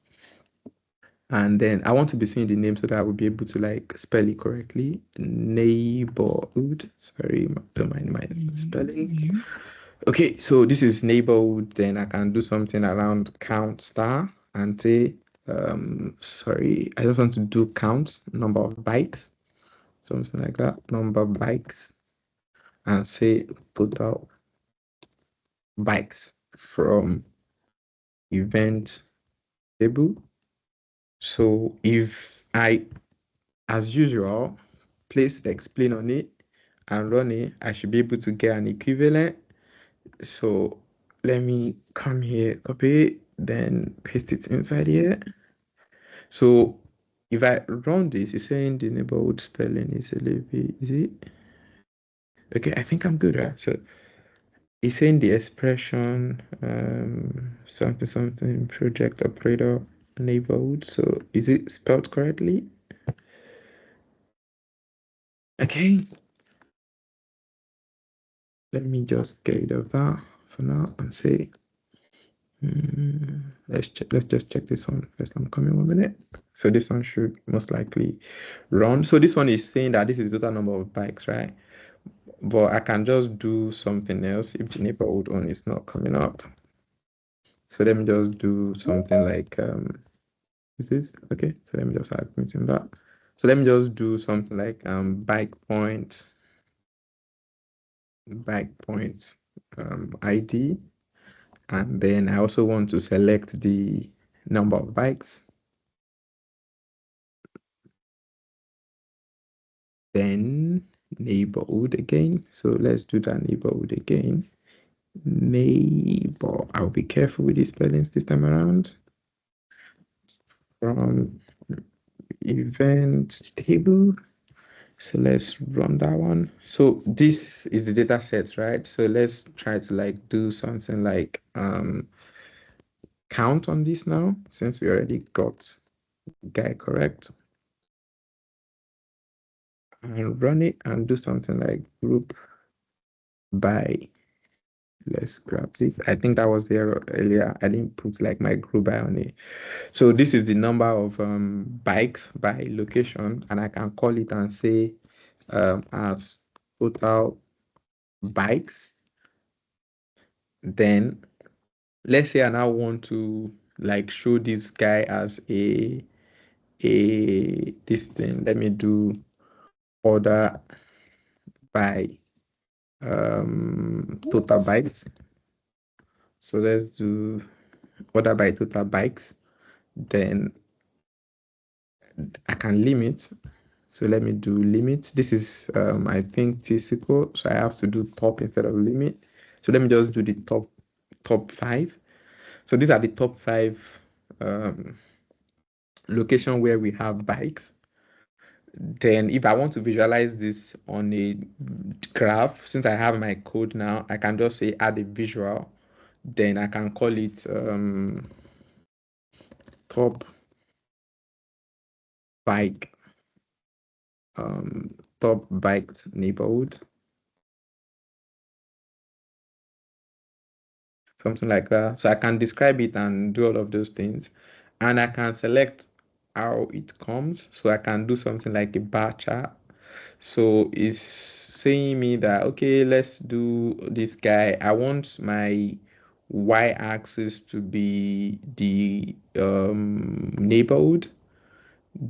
And then I want to be seeing the name so that I will be able to like spell it correctly. Neighborhood. Sorry, don't mind my spelling. Mhm. Okay, so this is neighborhood. Then I can do something around count star and say, sorry, I just want to do count number of bikes, something like that, number of bikes, and say total bikes from event table. So if I, as usual, place the explain on it and run it, I should be able to get an equivalent. So let me come here, copy it, then paste it inside here. So if I run this, it's saying the neighborhood spelling is a little bit, is it? Okay, I think I'm good, right? So it's saying the expression, something, something, project operator, neighborhood. So is it spelled correctly? Okay. let me just get rid of that for now and say, let's just check this one first. I'm coming 1 minute. So this one should most likely run. So this one is saying that this is the total number of bikes, right? But I can just do something else if the neighborhood one is not coming up. So let me just do something like, is this okay? So let me just add points in that. So let me just do something like bike points ID, and then I also want to select the number of bikes, then neighborhood again. So let's do that neighborhood again. Neighbor, I'll be careful with the spellings this time around. From event table. So let's run that one. So this is the data set, right? So let's try to like do something like count on this now, since we already got guy correct. And run it and do something like group by. Let's grab it. I think that was there earlier. I didn't put like my group by on it. So this is the number of bikes by location, and I can call it and say as total bikes. Then let's say I now want to like show this guy as a this thing. Let me do order by total bikes. So let's do order by total bikes. Then I can limit. So let me do limit. This is I think T-SQL, so I have to do top instead of limit. So let me just do the top 5. So these are the top 5 location where we have bikes. Then if I want to visualize this on a graph, since I have my code now, I can just say add a visual. Then I can call it top bike top biked neighborhood, something like that. So I can describe it and do all of those things, and I can select how it comes. So I can do something like a bar chart. So it's saying me that, okay, let's do this guy. I want my y-axis to be the neighborhood.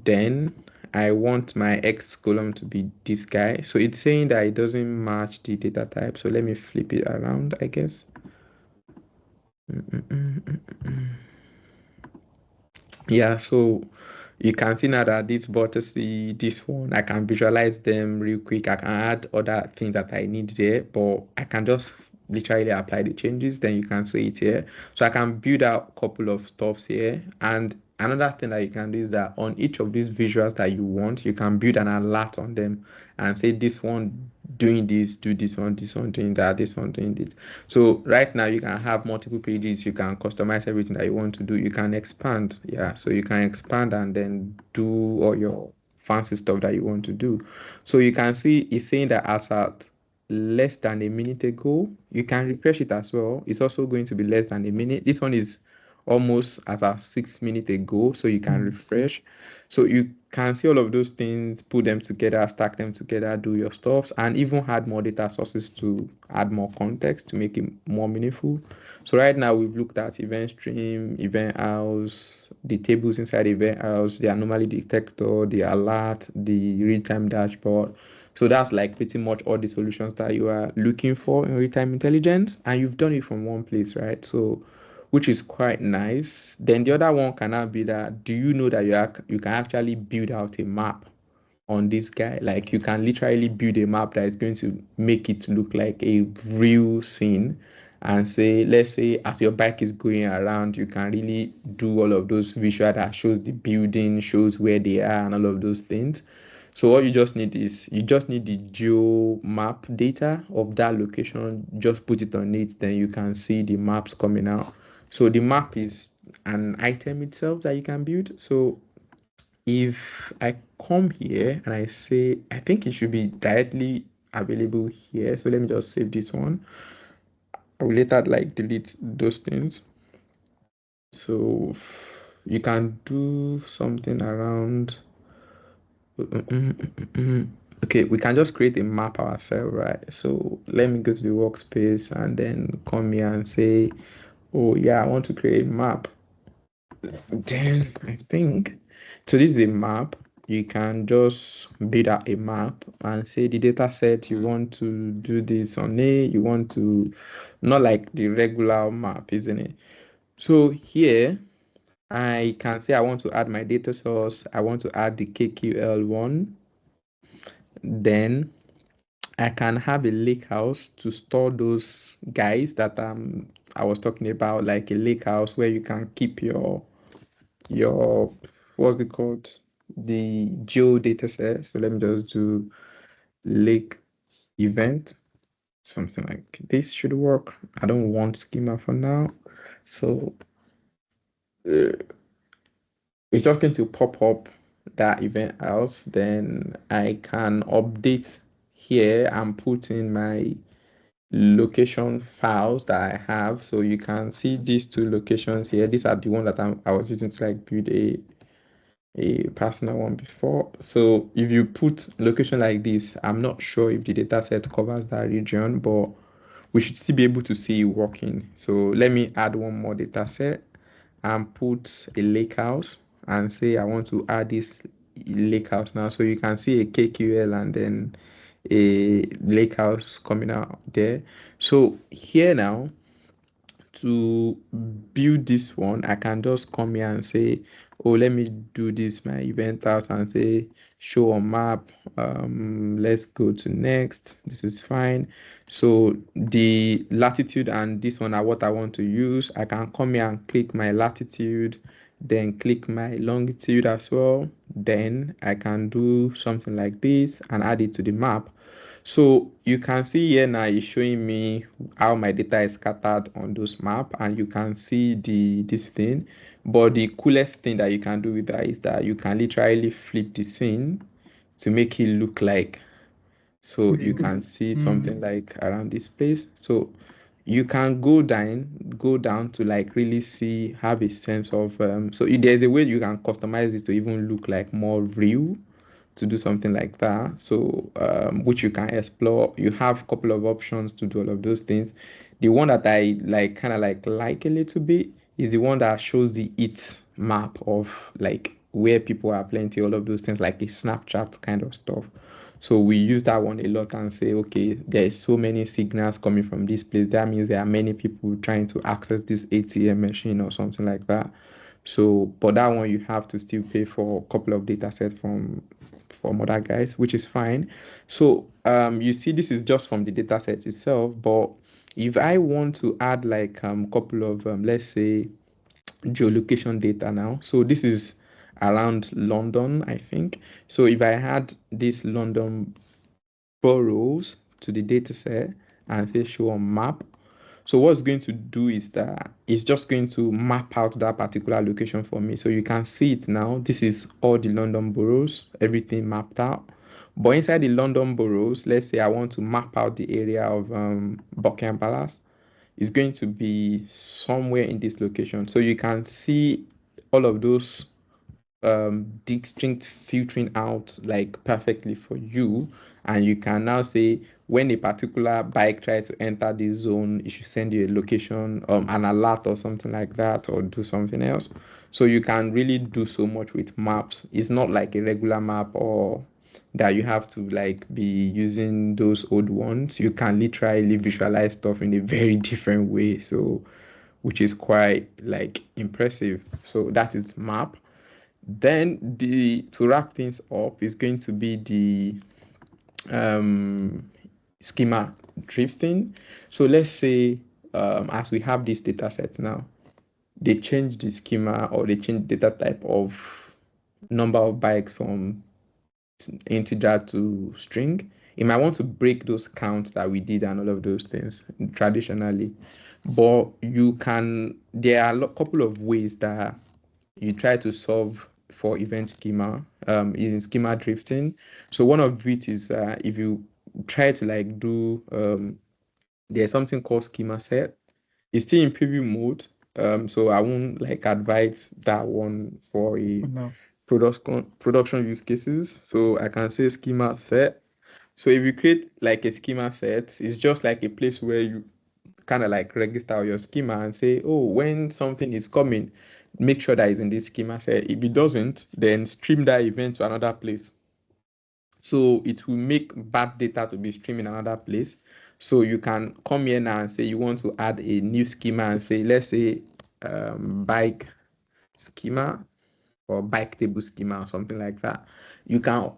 Then I want my x column to be this guy. So it's saying that it doesn't match the data type. So let me flip it around, I guess. Yeah, so you can see now that this see this one, I can visualize them real quick. I can add other things that I need there, but I can just literally apply the changes. Then you can see it here. So I can build out a couple of stuffs here. And another thing that you can do is that on each of these visuals that you want, you can build an alert on them and say this one doing this, do this one doing that, this one doing this. So right now you can have multiple pages, you can customize everything that you want to do, you can expand. Yeah, so you can expand and then do all your fancy stuff that you want to do. So you can see it's saying that as at less than a minute ago, you can refresh it as well. It's also going to be less than a minute. This one is almost as a 6 minutes ago, so you can refresh. So you can see all of those things, put them together, stack them together, do your stuff, and even add more data sources to add more context to make it more meaningful. So right now we've looked at event stream, event house, the tables inside the event house, the anomaly detector, the alert, the real-time dashboard. So that's like pretty much all the solutions that you are looking for in real-time intelligence, and you've done it from one place, right? So which is quite nice. Then the other one cannot be that, do you know that you can actually build out a map on this guy? Like you can literally build a map that is going to make it look like a real scene, and say, let's say as your bike is going around, you can really do all of those visual that shows the building, shows where they are, and all of those things. So all you just need is you just need the geo map data of that location, just put it on it, then you can see the maps coming out. So the map is an item itself that you can build. So if I come here and I say, I think it should be directly available here. So let me just save this one. I will later like delete those things. So you can do something around. Okay, we can just create a map ourselves, right? So let me go to the workspace and then come here and say, oh yeah, I want to create a map. Then I think, so this is a map. You can just build out a map and say the data set you want to do this on A, you want to, not like the regular map, isn't it? So here I can say I want to add my data source. I want to add the KQL one. Then I can have a lake house to store those guys that I was talking about, like a lake house where you can keep your what's it called? The geo data set. So let me just do lake event. Something like this should work. I don't want schema for now. So uh, it's just going to pop up that event house. Then I can update here and put in my location files that I have. So you can see these two locations here. These are the one that I was using to like build a personal one before. So if you put location like this, I'm not sure if the data set covers that region, but we should still be able to see it working. So let me add one more data set and put a lake house and say I want to add this lake house now. So you can see a KQL and then a lake house coming out there. So here now, to build this one, I can just come here and say, oh, let me do this, my event house, and say show on map. Let's go to next. This is fine. So the latitude and this one are what I want to use. I can come here and click my latitude, then click my longitude as well. Then I can do something like this and add it to the map. So you can see here now it's showing me how my data is scattered on those map, and you can see this thing. But the coolest thing that you can do with that is that you can literally flip the scene to make it look like, so you can see Mm. something like around this place. So you can go down to like really see, have a sense of so there's a way you can customize it to even look like more real, to do something like that. So, which you can explore. You have a couple of options to do all of those things. The one that I like, kind of like a little bit, is the one that shows the it map of like where people are plenty, all of those things, like a Snapchat kind of stuff. So we use that one a lot and say, okay, there is so many signals coming from this place. That means there are many people trying to access this ATM machine or something like that. So, but that one you have to still pay for a couple of data sets from other guys, which is fine. So, you see, this is just from the data set itself. But if I want to add like couple of let's say geolocation data now, so this is around London, I think. So if I had this London boroughs to the data set and say show on map, so what's going to do is that it's just going to map out that particular location for me. So you can see it now. This is all the London boroughs, everything mapped out. But inside the London boroughs, let's say I want to map out the area of Buckingham Palace, it's going to be somewhere in this location. So you can see all of those distinct filtering out like perfectly for you, and you can now say when a particular bike tries to enter this zone, it should send you a location, an alert or something like that, or do something else. So you can really do so much with maps. It's not like a regular map, or that you have to like be using those old ones. You can literally visualize stuff in a very different way, so which is quite like impressive. So that is map. Then the to wrap things up is going to be the um, schema drifting. So let's say as we have this data set now, they change the schema or they change data type of number of bikes from integer to string. You might want to break those counts that we did and all of those things traditionally, but you can. There are a couple of ways that you try to solve for event schema using schema drifting. So one of it is if you try to like do there's something called schema set. It's still in preview mode. So I won't like advise that one for a for now. production use cases. So I can say schema set. So if you create like a schema set, it's just like a place where you kind of like register your schema and say, oh, when something is coming, make sure that it's in this schema set. If it doesn't, then stream that event to another place. So it will make bad data to be streamed in another place. So you can come here now and say you want to add a new schema and say, let's say bike schema or bike table schema or something like that. You can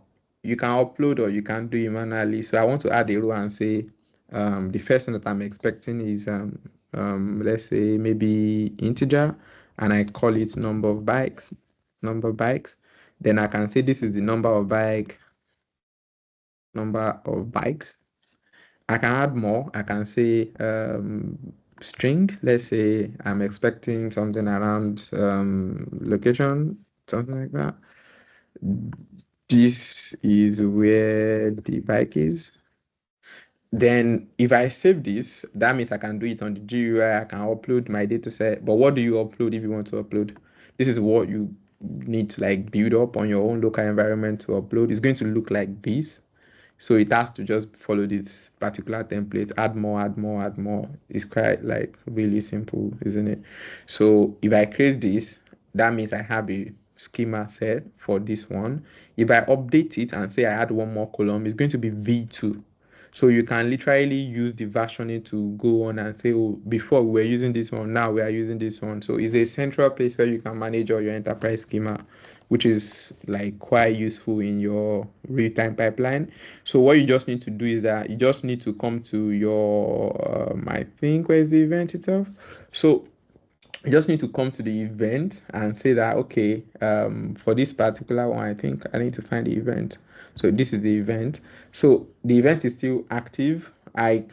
upload or you can do it manually. So I want to add a row and say the first thing that I'm expecting is let's say maybe integer, and I call it number of bikes. Then I can say this is the number of bikes. I can add more. I can say string. Let's say I'm expecting something around location, something like that. This is where the bike is. Then if I save this, that means I can do it on the GUI. I can upload my data set. But what do you upload if you want to upload? This is what you need to like build up on your own local environment to upload. It's going to look like this. So it has to just follow this particular template, add more, add more, add more. It's quite like really simple, isn't it? So if I create this, that means I have a schema set for this one. If I update it and say I add one more column, it's going to be V2. So you can literally use the versioning to go on and say, oh, before we were using this one, now we are using this one. So it's a central place where you can manage all your enterprise schema, which is like quite useful in your real-time pipeline. So what you just need to do is that you just need to come to your, I think, where's the event itself? So you just need to come to the event and say that, okay, for this particular one, I think I need to find the event. So this is the event. So the event is still active. I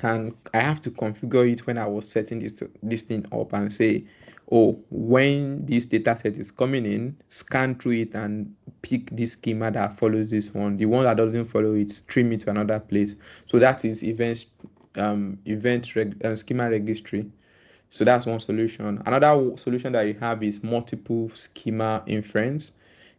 have to configure it when I was setting this thing up and say, oh, when this data set is coming in, scan through it and pick this schema that follows this one. The one that doesn't follow it, stream it to another place. So that is schema registry. So that's one solution. Another solution that you have is multiple schema inference.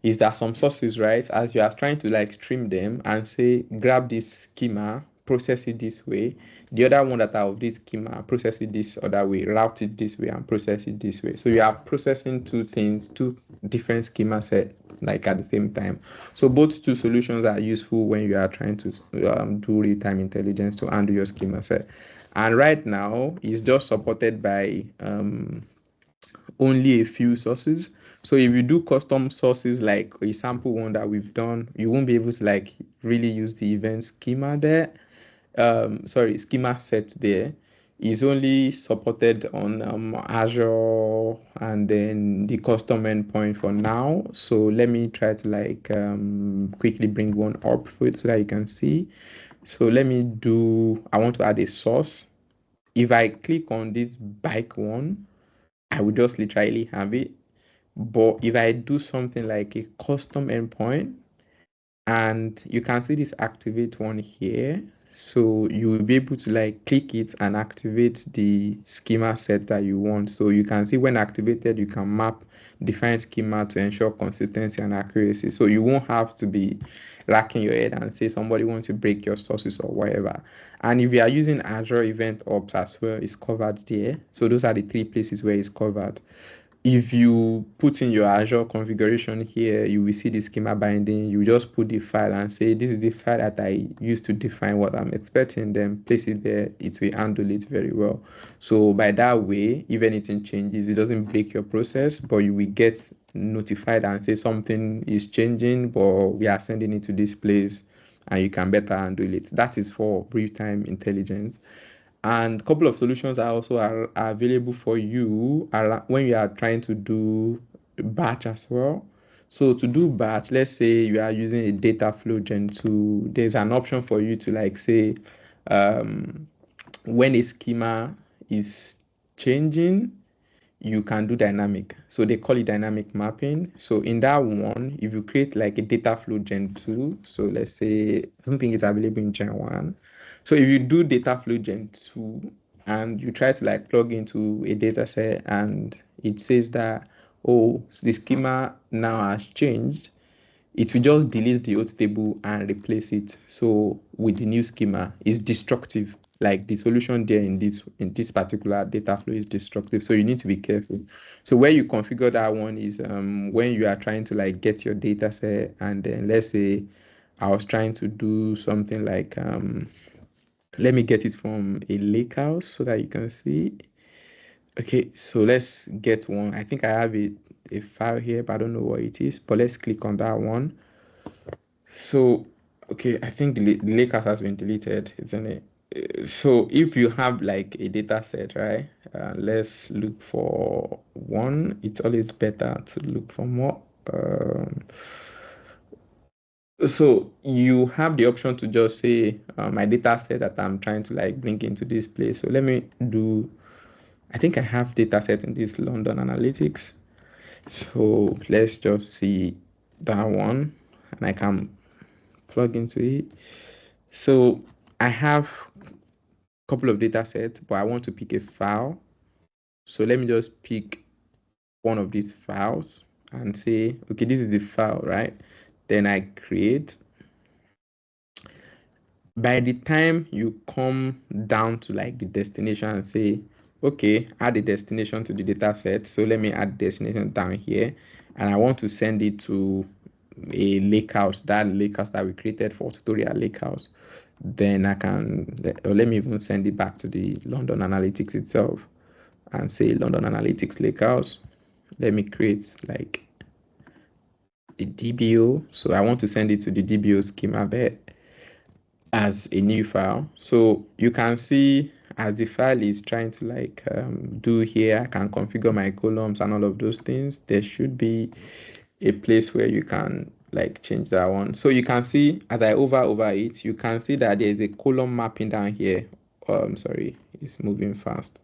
Is that some sources, right? As you are trying to like stream them and say, grab this schema, process it this way. The other one that are of this schema, process it this other way, route it this way, and process it this way. So you are processing two things, two different schema set like at the same time. So both two solutions are useful when you are trying to do real-time intelligence to handle your schema set. And right now, it's just supported by only a few sources. So if you do custom sources like a sample one that we've done, you won't be able to like really use the event schema there. Schema set there is only supported on Azure and then the custom endpoint for now. So let me try to like quickly bring one up for it so that you can see. So I want to add a source. If I click on this bike one, I will just literally have it. But if I do something like a custom endpoint, and you can see this activate one here, so you will be able to like click it and activate the schema set that you want. So you can see when activated, you can map different schema to ensure consistency and accuracy. So you won't have to be racking your head and say somebody wants to break your sources or whatever. And if you are using Azure Event Ops as well, it's covered there. So those are the three places where it's covered. If you put in your Azure configuration here, you will see the schema binding. You just put the file and say, this is the file that I used to define what I'm expecting, then place it there. It will handle it very well. So by that way, if anything changes, it doesn't break your process, but you will get notified and say something is changing, but we are sending it to this place and you can better handle it. That is for real-time intelligence. And a couple of solutions are available for you when you are trying to do batch as well. So to do batch, let's say you are using a data flow gen tool, there's an option for you to like say when a schema is changing, you can do dynamic. So they call it dynamic mapping. So in that one, if you create like a data flow gen 2, so let's say, I don't think it's available in gen 1. So if you do data flow gen 2 and you try to like plug into a data set and it says that, oh, so the schema now has changed, it will just delete the old table and replace it. So with the new schema, it's destructive. Like the solution there in this particular data flow is destructive. So you need to be careful. So where you configure that one is when you are trying to like get your data set, and then let's say I was trying to do something like let me get it from a lake house so that you can see. Okay, so let's get one. I think I have a file here, but I don't know what it is. But let's click on that one. So, okay, I think the Lakers has been deleted, isn't it? So if you have like a data set, right? Let's look for one. It's always better to look for more. Um, so you have the option to just say my data set that I'm trying to like bring into this place. So let me do. I think I have data set in this London Analytics. So let's just see that one, and I can plug into it. So I have a couple of data sets, but I want to pick a file. So let me just pick one of these files and say, okay, this is the file, right? Then I create. By the time you come down to like the destination and say, okay, add the destination to the data set. So let me add destination down here. And I want to send it to a lakehouse, that lakehouse that we created for tutorial lakehouse. Then I can, or let me even send it back to the London Analytics itself and say London Analytics lakehouse. Let me create like a DBO. So I want to send it to the DBO schema there as a new file. So you can see as the file is trying to like do here, I can configure my columns and all of those things. There should be a place where you can like change that one. So you can see as I over it, you can see that there is a column mapping down here. Sorry, it's moving fast.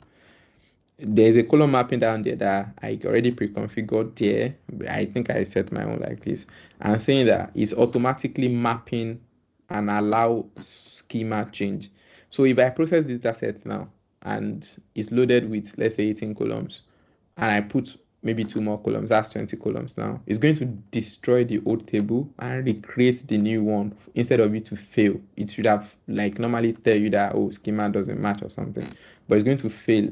There's a column mapping down there that I already pre-configured there. I think I set my own like this, and saying that it's automatically mapping and allow schema change. So if I process the data set now and it's loaded with let's say 18 columns, and I put maybe two more columns, that's 20 columns now, it's going to destroy the old table and recreate the new one instead of it to fail. It should have like normally tell you that, oh, schema doesn't match or something, but it's going to fail.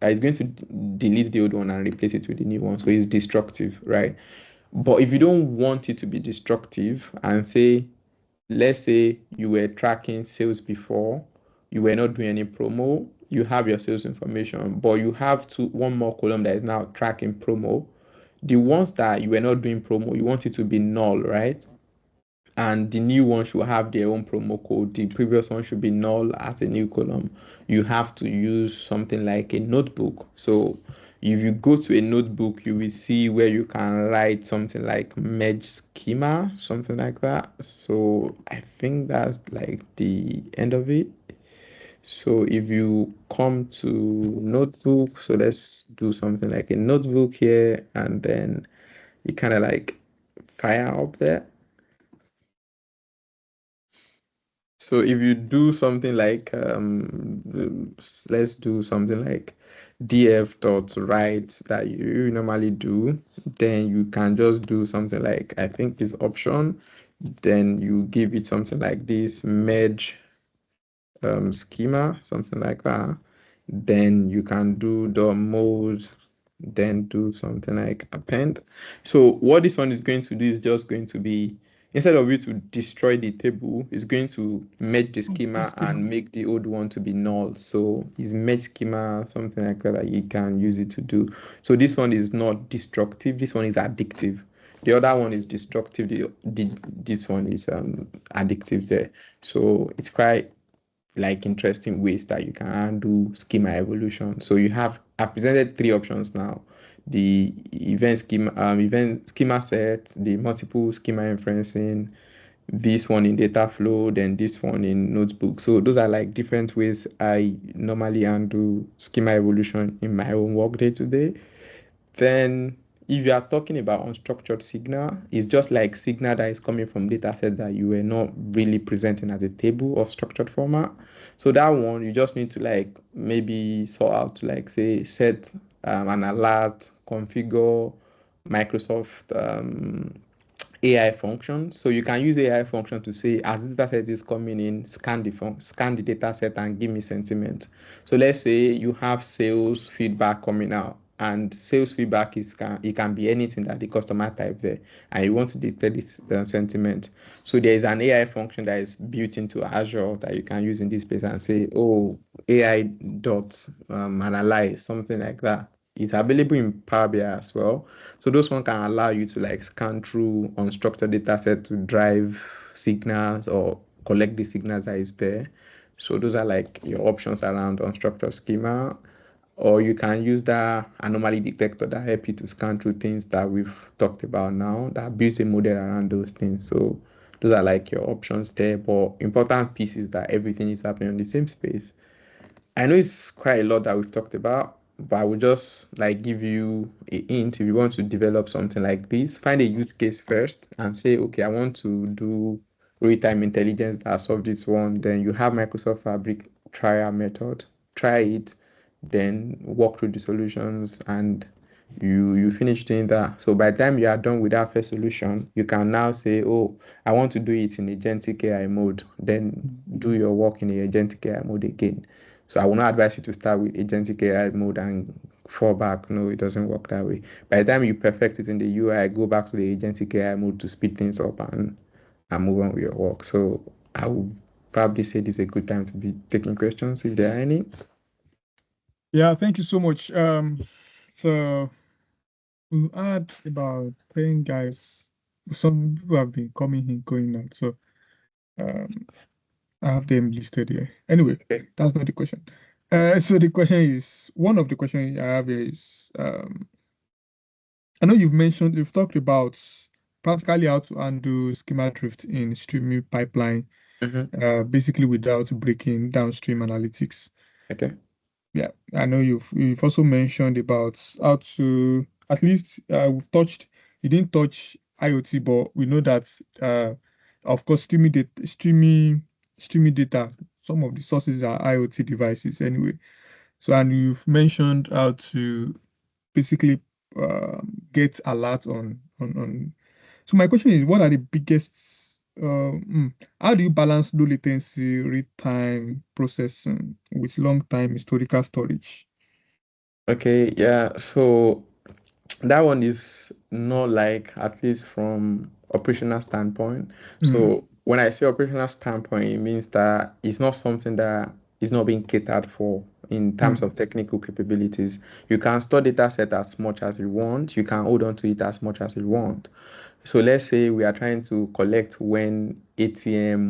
It's going to delete the old one and replace it with the new one. So it's destructive, right? But if you don't want it to be destructive and say, let's say you were tracking sales before, you were not doing any promo, you have your sales information, but you have one more column that is now tracking promo. The ones that you were not doing promo, you want it to be null, right? And the new one should have their own promo code. The previous one should be null as a new column. You have to use something like a notebook. So if you go to a notebook, you will see where you can write something like merge schema, something like that. So I think that's like the end of it. So if you come to notebook, so let's do something like a notebook here, and then you kind of like fire up there. So if you do something like let's do something like df dot write that you normally do, then you can just do something like, I think this option, then you give it something like this merge schema, something like that. Then you can do the mode, then do something like append. So what this one is going to do is just going to be, instead of you to destroy the table, it's going to merge the schema and make the old one to be null. So it's merge schema, something like that you can use it to do. So this one is not destructive, this one is addictive. The other one is destructive, this one is addictive there. So it's quite like interesting ways that you can do schema evolution. So you have, I've presented three options now: the event schema set, the multiple schema inferencing, this one in data flow, then this one in notebook. So those are like different ways I normally handle schema evolution in my own work day to day. Then, if you are talking about unstructured signal, it's just like signal that is coming from data set that you were not really presenting as a table of structured format. So that one, you just need to like maybe sort out to like say set an alert, configure Microsoft AI function. So you can use AI function to say, as the data set is coming in, scan the data set and give me sentiment. So let's say you have sales feedback coming out, and sales feedback it can be anything that the customer type there, and you want to detect this sentiment. So there is an AI function that is built into Azure that you can use in this space and say, oh, AI dot analyze something like that. It's available in Power BI as well. So those one can allow you to like scan through unstructured data set to drive signals or collect the signals that is there. So those are like your options around unstructured schema. Or you can use that anomaly detector that help you to scan through things that we've talked about now, that builds a model around those things. So those are like your options there. But important piece is that everything is happening on the same space. I know it's quite a lot that we've talked about, but I will just like give you a hint. If you want to develop something like this, find a use case first and say, okay, I want to do real-time intelligence that solve this one. Then you have Microsoft Fabric trial method. Try it, then walk through the solutions, and you finish doing that. So by the time you are done with that first solution, you can now say, oh, I want to do it in agentic AI mode. Then do your work in the agentic AI mode again. So I will not advise you to start with agentic AI mode and fall back. No, it doesn't work that way. By the time you perfect it in the UI, go back to the agentic AI mode to speed things up and move on with your work. So I would probably say this is a good time to be taking questions if there are any. Yeah, thank you so much. So we've had about 10 guys. Some people have been coming in, going out. So um, I have them listed here. Anyway, Okay. that's not the question. So the question is, one of the questions I have here is, I know you've talked about practically how to undo schema drift in streaming pipeline, Mm-hmm. basically without breaking downstream analytics. Okay. Yeah, I know you've also mentioned about how to at least we've touched. You didn't touch IoT, but we know that of course streaming data. Some of the sources are IoT devices anyway. So and you've mentioned how to basically get alerts on. So my question is, what are the biggest? How do you balance low latency real time processing with long time historical storage? Okay. Yeah. So that one is not like, at least from operational standpoint. Mm, So when I say operational standpoint, it means that it's not something that is not being catered for in terms mm, of technical capabilities. You can store data set as much as you want. You can hold on to it as much as you want. So let's say we are trying to collect when ATM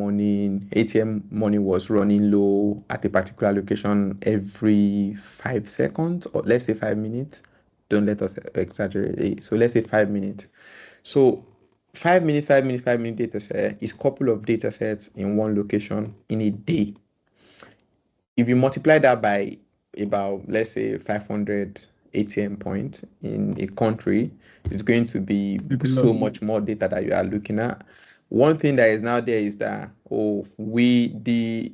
money was running low at a particular location every 5 seconds, or let's say 5 minutes. Don't let us exaggerate. So let's say 5 minutes. So 5 minutes, 5 minutes, 5 minute data set is couple of data sets in one location in a day. If you multiply that by about, let's say, 500 ATM points in a country, it's going to be maybe a lot. so much more data that you are looking at. One thing that is now there is that, oh, the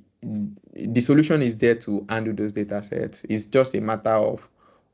solution is there to handle those data sets. It's just a matter of,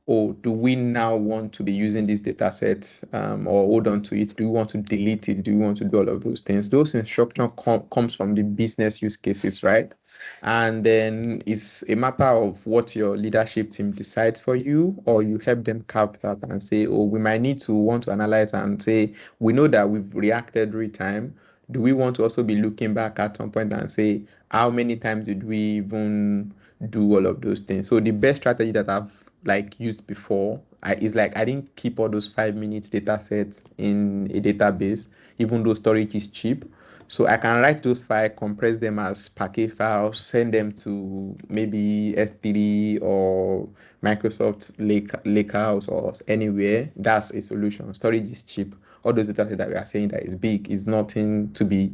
oh, do we now want to be using these data sets, or hold on to it? Do we want to delete it? Do we want to do all of those things? Those instructions comes from the business use cases, right? And then it's a matter of what your leadership team decides for you, or you help them carve that and say, oh, we might need to want to analyze and say, we know that we've reacted real time. Do we want to also be looking back at some point and say, how many times did we even do all of those things? So the best strategy that I've like used before is like, I didn't keep all those 5 minutes data sets in a database, even though storage is cheap. So I can write those files, compress them as package files, send them to maybe S3 or Microsoft Lakehouse or anywhere. That's a solution. Storage is cheap. All those data sets that we are saying that is big is nothing to be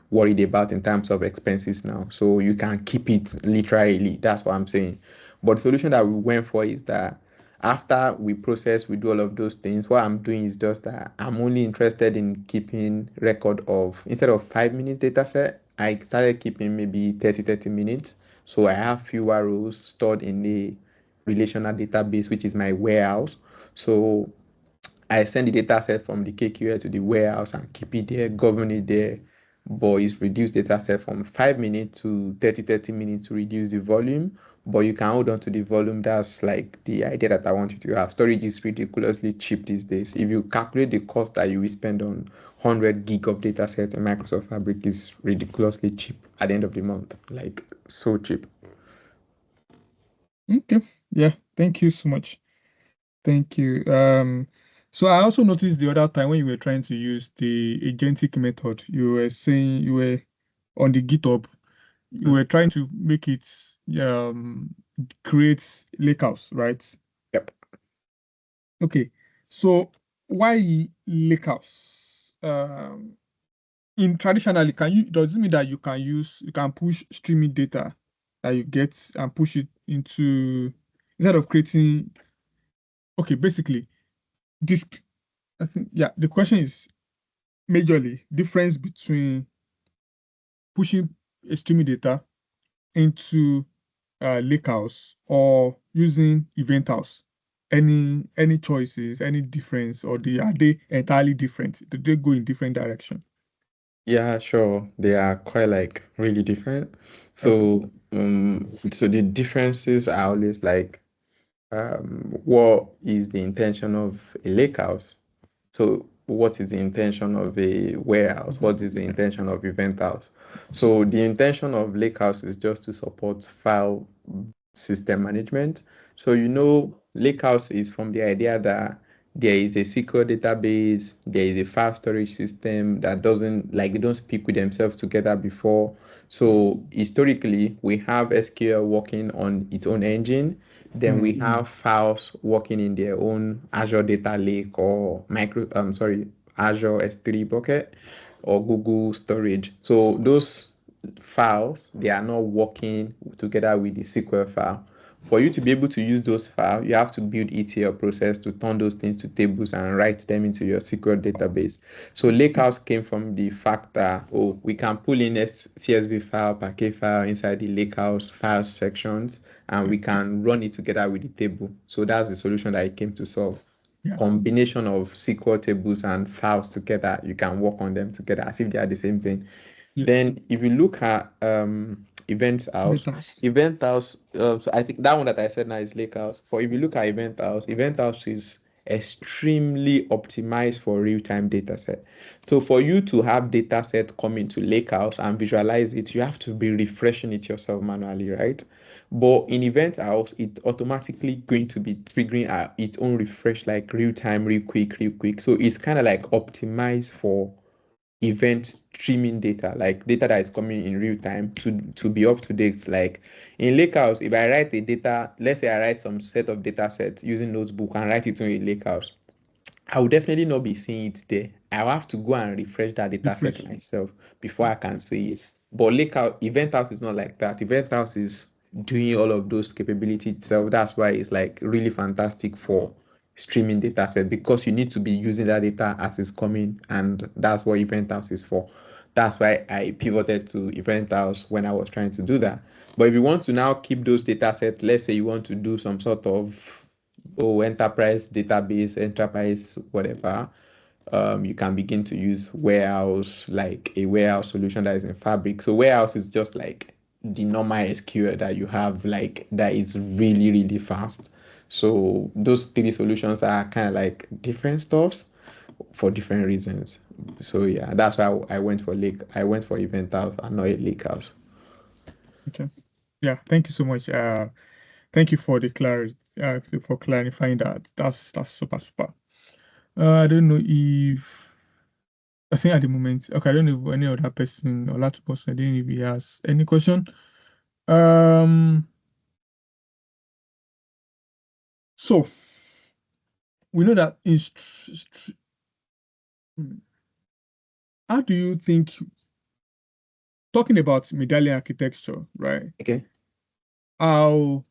worried about in terms of expenses now. So you can keep it literally. That's what I'm saying. But the solution that we went for is that After we process, we do all of those things. What I'm doing is just that I'm only interested in keeping record of, instead of 5 minutes data set, I started keeping maybe 30 minutes. So I have fewer rows stored in a relational database, which is my warehouse. So I send the data set from the KQL to the warehouse and keep it there, govern it there. But it's reduced data set from 5 minutes to 30 minutes to reduce the volume. But you can hold on to the volume. That's like the idea that I want you to have. Storage is ridiculously cheap these days. If you calculate the cost that you will spend on 100 gig of data set in Microsoft Fabric, is ridiculously cheap at the end of the month. Like so cheap. Okay. Yeah. Thank you so much. Thank you. So I also noticed the other time when you were trying to use the agentic method, you were saying you were on the GitHub, you Mm. were trying to make it create lakehouse, right? Yep. Okay. So why lakehouse? In traditionally, can you does it mean that you can push streaming data that you get and push it into instead of creating okay, basically this I think yeah, the question is majorly difference between pushing streaming data into lakehouse or using event house. Any choices, any difference, or are they entirely different? Do they go in different direction? Yeah, sure. They are quite like really different. Okay. So the differences are always like, what is the intention of a lake house? So what is the intention of a warehouse? Mhm. What is the intention of event house? So the intention of lake house is just to support file system management. So Lakehouse is from the idea that there is a secure database, there is a file storage system that doesn't like they don't speak with themselves together before. So historically, we have SQL working on its own engine. Then we have files working in their own Azure Data Lake or Azure S3 bucket or Google Storage. So those files, they are not working together with the SQL file. For you to be able to use those files, you have to build ETL process to turn those things to tables and write them into your SQL database. So Lakehouse came from the fact that, oh, we can pull in a CSV file, Parquet file inside the Lakehouse file sections, and we can run it together with the table. So that's the solution that it came to solve. Yeah. Combination of SQL tables and files together, you can work on them together as if they are the same thing. Yeah. Then if you look at Event House, Betas. Event House, so I think that one that I said now is Lake House. For if you look at Event House is extremely optimized for real-time data set. So for you to have data set come into Lakehouse and visualize it, you have to be refreshing it yourself manually, right? But in Event House, it's automatically going to be triggering its own refresh like real time, real quick, real quick. So it's kind of like optimized for event streaming data, like data that is coming in real time to be up to date. Like in Lakehouse, if I write a data, let's say I write some set of data sets using notebook and write it in a Lakehouse, I will definitely not be seeing it there. I'll have to go and refresh that data set Refresh. myself before I can see it. But Lakehouse, Event House is not like that. Event House is doing all of those capabilities itself. That's why it's like really fantastic for streaming data set because you need to be using that data as it's coming, and that's what Event House is for. That's why I pivoted to Event House when I was trying to do that. But if you want to now keep those data sets, let's say you want to do some sort of enterprise database, enterprise whatever, you can begin to use warehouse, like a warehouse solution that is in Fabric. So warehouse is just like the normal SQL that you have, like that is really, really fast. So those three solutions are kind of like different stuffs for different reasons. So yeah, that's why I went for Event House and not a Lake House. Okay. Yeah. Thank you so much. Thank you for the clarity. For clarifying that. That's super super. I don't know if I think at the moment. Okay. I don't know if any other person or last person. I don't know if he has any question. Um. So we know that how do you think talking about medallion architecture, right? Okay. How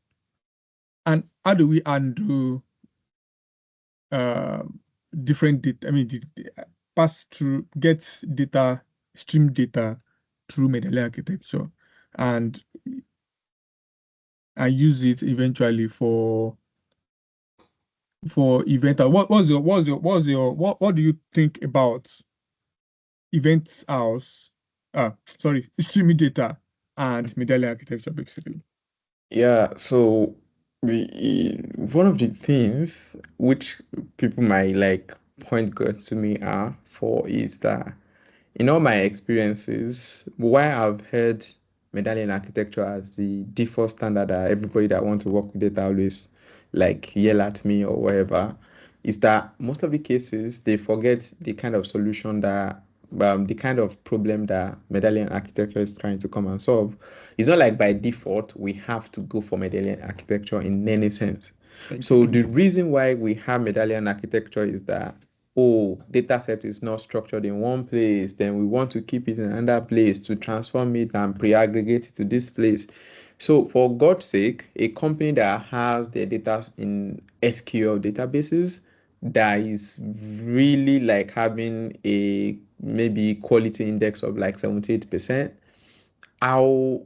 and how do we undo? uh, different data. I mean, pass through, get data, stream data through medallion architecture, and use it eventually for event. What do you think about event house? Sorry, streaming data and medallion architecture, basically. Yeah, so one of the things which people might like point God to me are for is that in all my experiences, while I've heard medallion architecture as the default standard that everybody that want to work with data always like yell at me or whatever, is that most of the cases they forget the kind of solution that the kind of problem that medallion architecture is trying to come and solve. It's not like by default we have to go for medallion architecture in any sense. So Exactly. the reason why we have medallion architecture is that, oh, data set is not structured in one place, then we want to keep it in another place to transform it and pre-aggregate it to this place. So for God's sake, a company that has their data in SQL databases that is really like having a maybe quality index of like 78%, how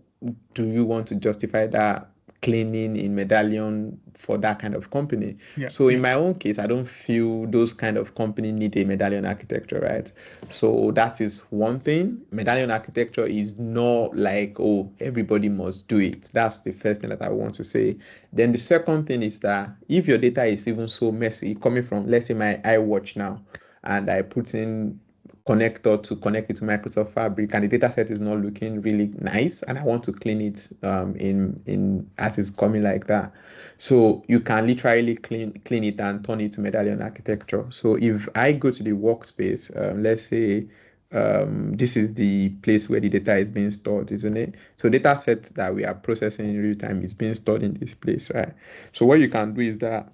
do you want to justify that cleaning in medallion for that kind of company? Yeah, So in yeah. my own case, I don't feel those kind of company need a medallion architecture, right? So that is one thing. Medallion architecture is not like, oh, everybody must do it. That's the first thing that I want to say. Then the second thing is that if your data is even so messy, coming from, let's say, my iWatch now, and I put in connector to connect it to Microsoft Fabric, and the data set is not looking really nice, and I want to clean it in as it's coming like that. So you can literally clean it and turn it to medallion architecture. So if I go to the workspace, let's say this is the place where the data is being stored, isn't it? So data set that we are processing in real time is being stored in this place, right? So what you can do is that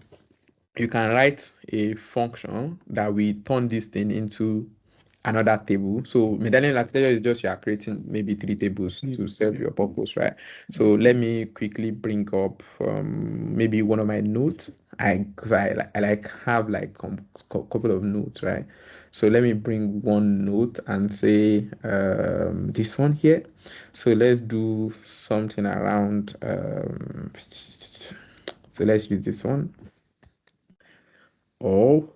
you can write a function that we turn this thing into another table. So medallion architecture is just you are creating maybe three tables to Tables. serve Yeah, your purpose, right? yeah. So let me quickly bring up maybe one of my notes. I like have like couple of notes, right? So let me bring one note and say this one here. So let's do something around so let's use this one. Oh,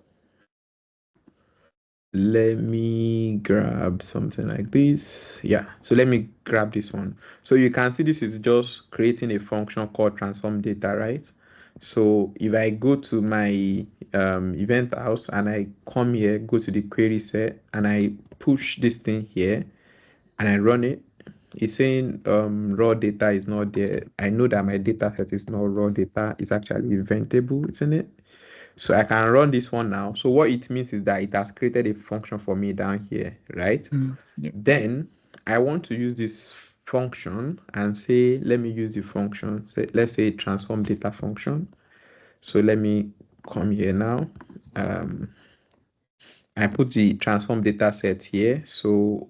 let me grab something like this. Yeah, so let me grab this one. So you can see this is just creating a function called transform data, right? So if I go to my event house and I come here, go to the query set and I push this thing here and I run it, it's saying raw data is not there. I know that my data set is not raw data, it's actually event table, isn't it? So I can run this one now. So what it means is that it has created a function for me down here, right? Yeah. Then I want to use this function and say, let me use the function, say, let's say transform data function. So let me come here now. I put the transform data set here. So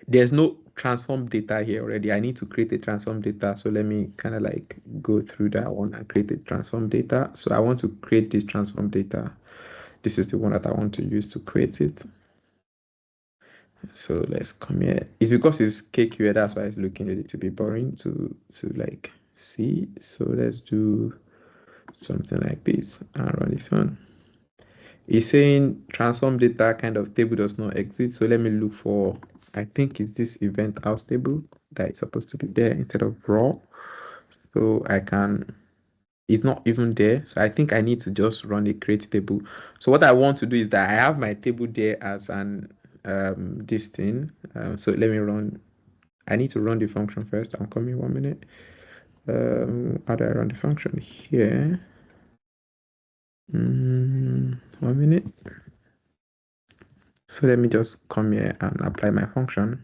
there's no transform data here already. I need to create a transform data. So let me kind of like go through that one and create a transform data. So I want to create this transform data. This is the one that I want to use to create it. So let's come here. It's because it's KQA, that's why it's looking a little bit boring to like see. So let's do something like this and run this one. It's saying transform data kind of table does not exist. So let me look for, I think it's this event house table that is supposed to be there instead of raw. So I can, it's not even there. So I think I need to just run a create table. So what I want to do is that I have my table there as an this thing. So let me run, I need to run the function first. I'm coming 1 minute. How do I run the function here? 1 minute. So let me just come here and apply my function.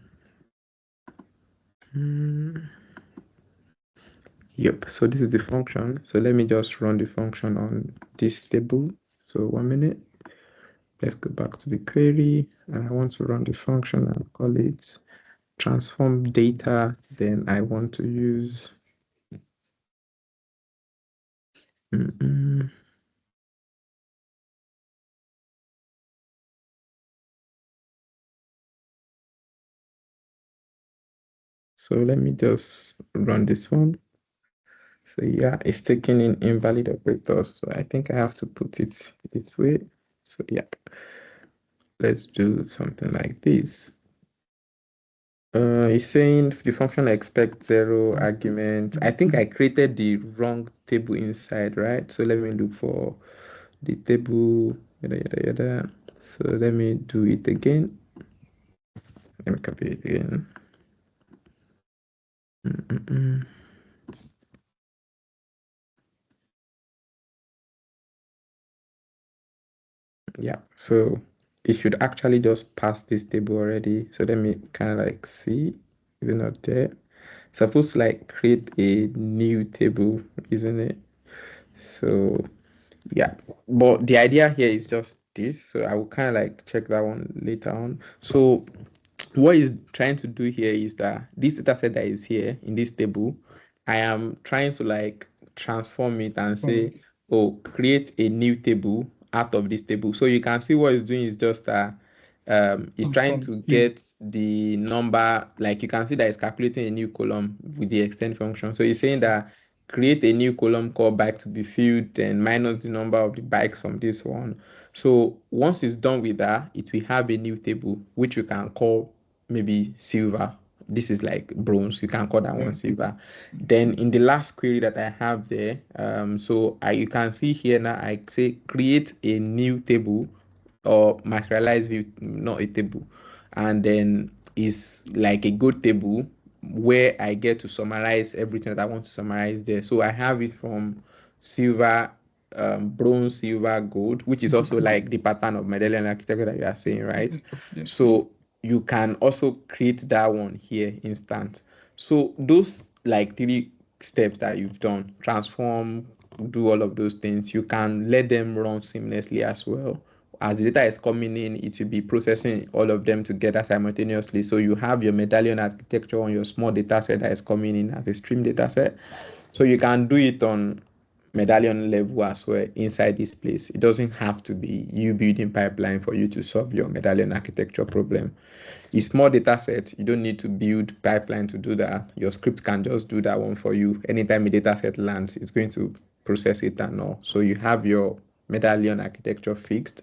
Yep, so this is the function. So let me just run the function on this table. So 1 minute. Let's go back to the query and I want to run the function and call it transform data. Then I want to use So let me just run this one. So yeah, it's taking in invalid operators. So I think I have to put it this way. So yeah, let's do something like this. It's saying the function expects zero arguments. I think I created the wrong table inside, right? So let me look for the table, yada, yada, yada. So let me do it again. Let me copy it again. Mm-mm-mm. Yeah, so it should actually just pass this table already. So let me kind of like see, is it not there? Supposed to like create a new table, isn't it? So yeah, but the idea here is just this. So I will kind of like check that one later on. So what he's trying to do here is that this data set that is here in this table, I am trying to like transform it and say, oh, create a new table out of this table. So you can see what it's doing is just it's trying From to yeah. get the number, like you can see that it's calculating a new column with the extend function. So it's saying that create a new column called bike to be filled and minus the number of the bikes from this one. So once it's done with that, it will have a new table which you can call maybe silver. This is like bronze. You can call that Yeah. one silver. Then in the last query that I have there, you can see here now I say create a new table or materialize view, not a table, and then is like a good table where I get to summarize everything that I want to summarize there. So I have it from silver, bronze, silver, gold, which is also like the pattern of medallion architecture that you are saying, right? Yes. So you can also create that one here instant. So those like three steps that you've done, transform, do all of those things, you can let them run seamlessly as well. As the data is coming in, it will be processing all of them together simultaneously. So you have your medallion architecture on your small data set that is coming in as a stream data set. So you can do it on medallion level as well inside this place. It doesn't have to be you building pipeline for you to solve your medallion architecture problem. It's small data set. You don't need to build pipeline to do that. Your script can just do that one for you. Anytime a data set lands, it's going to process it and all. So you have your medallion architecture fixed.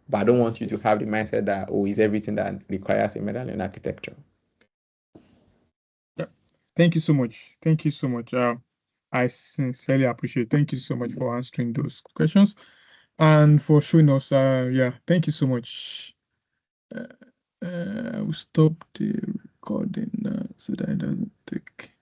But I don't want you to have the mindset that, oh, is everything that requires a medallion architecture. Yeah. Thank you so much. Thank you so much. I sincerely appreciate. Thank you so much for answering those questions and for showing us. Yeah. Thank you so much. Uh, I will stop the recording so that it doesn't take.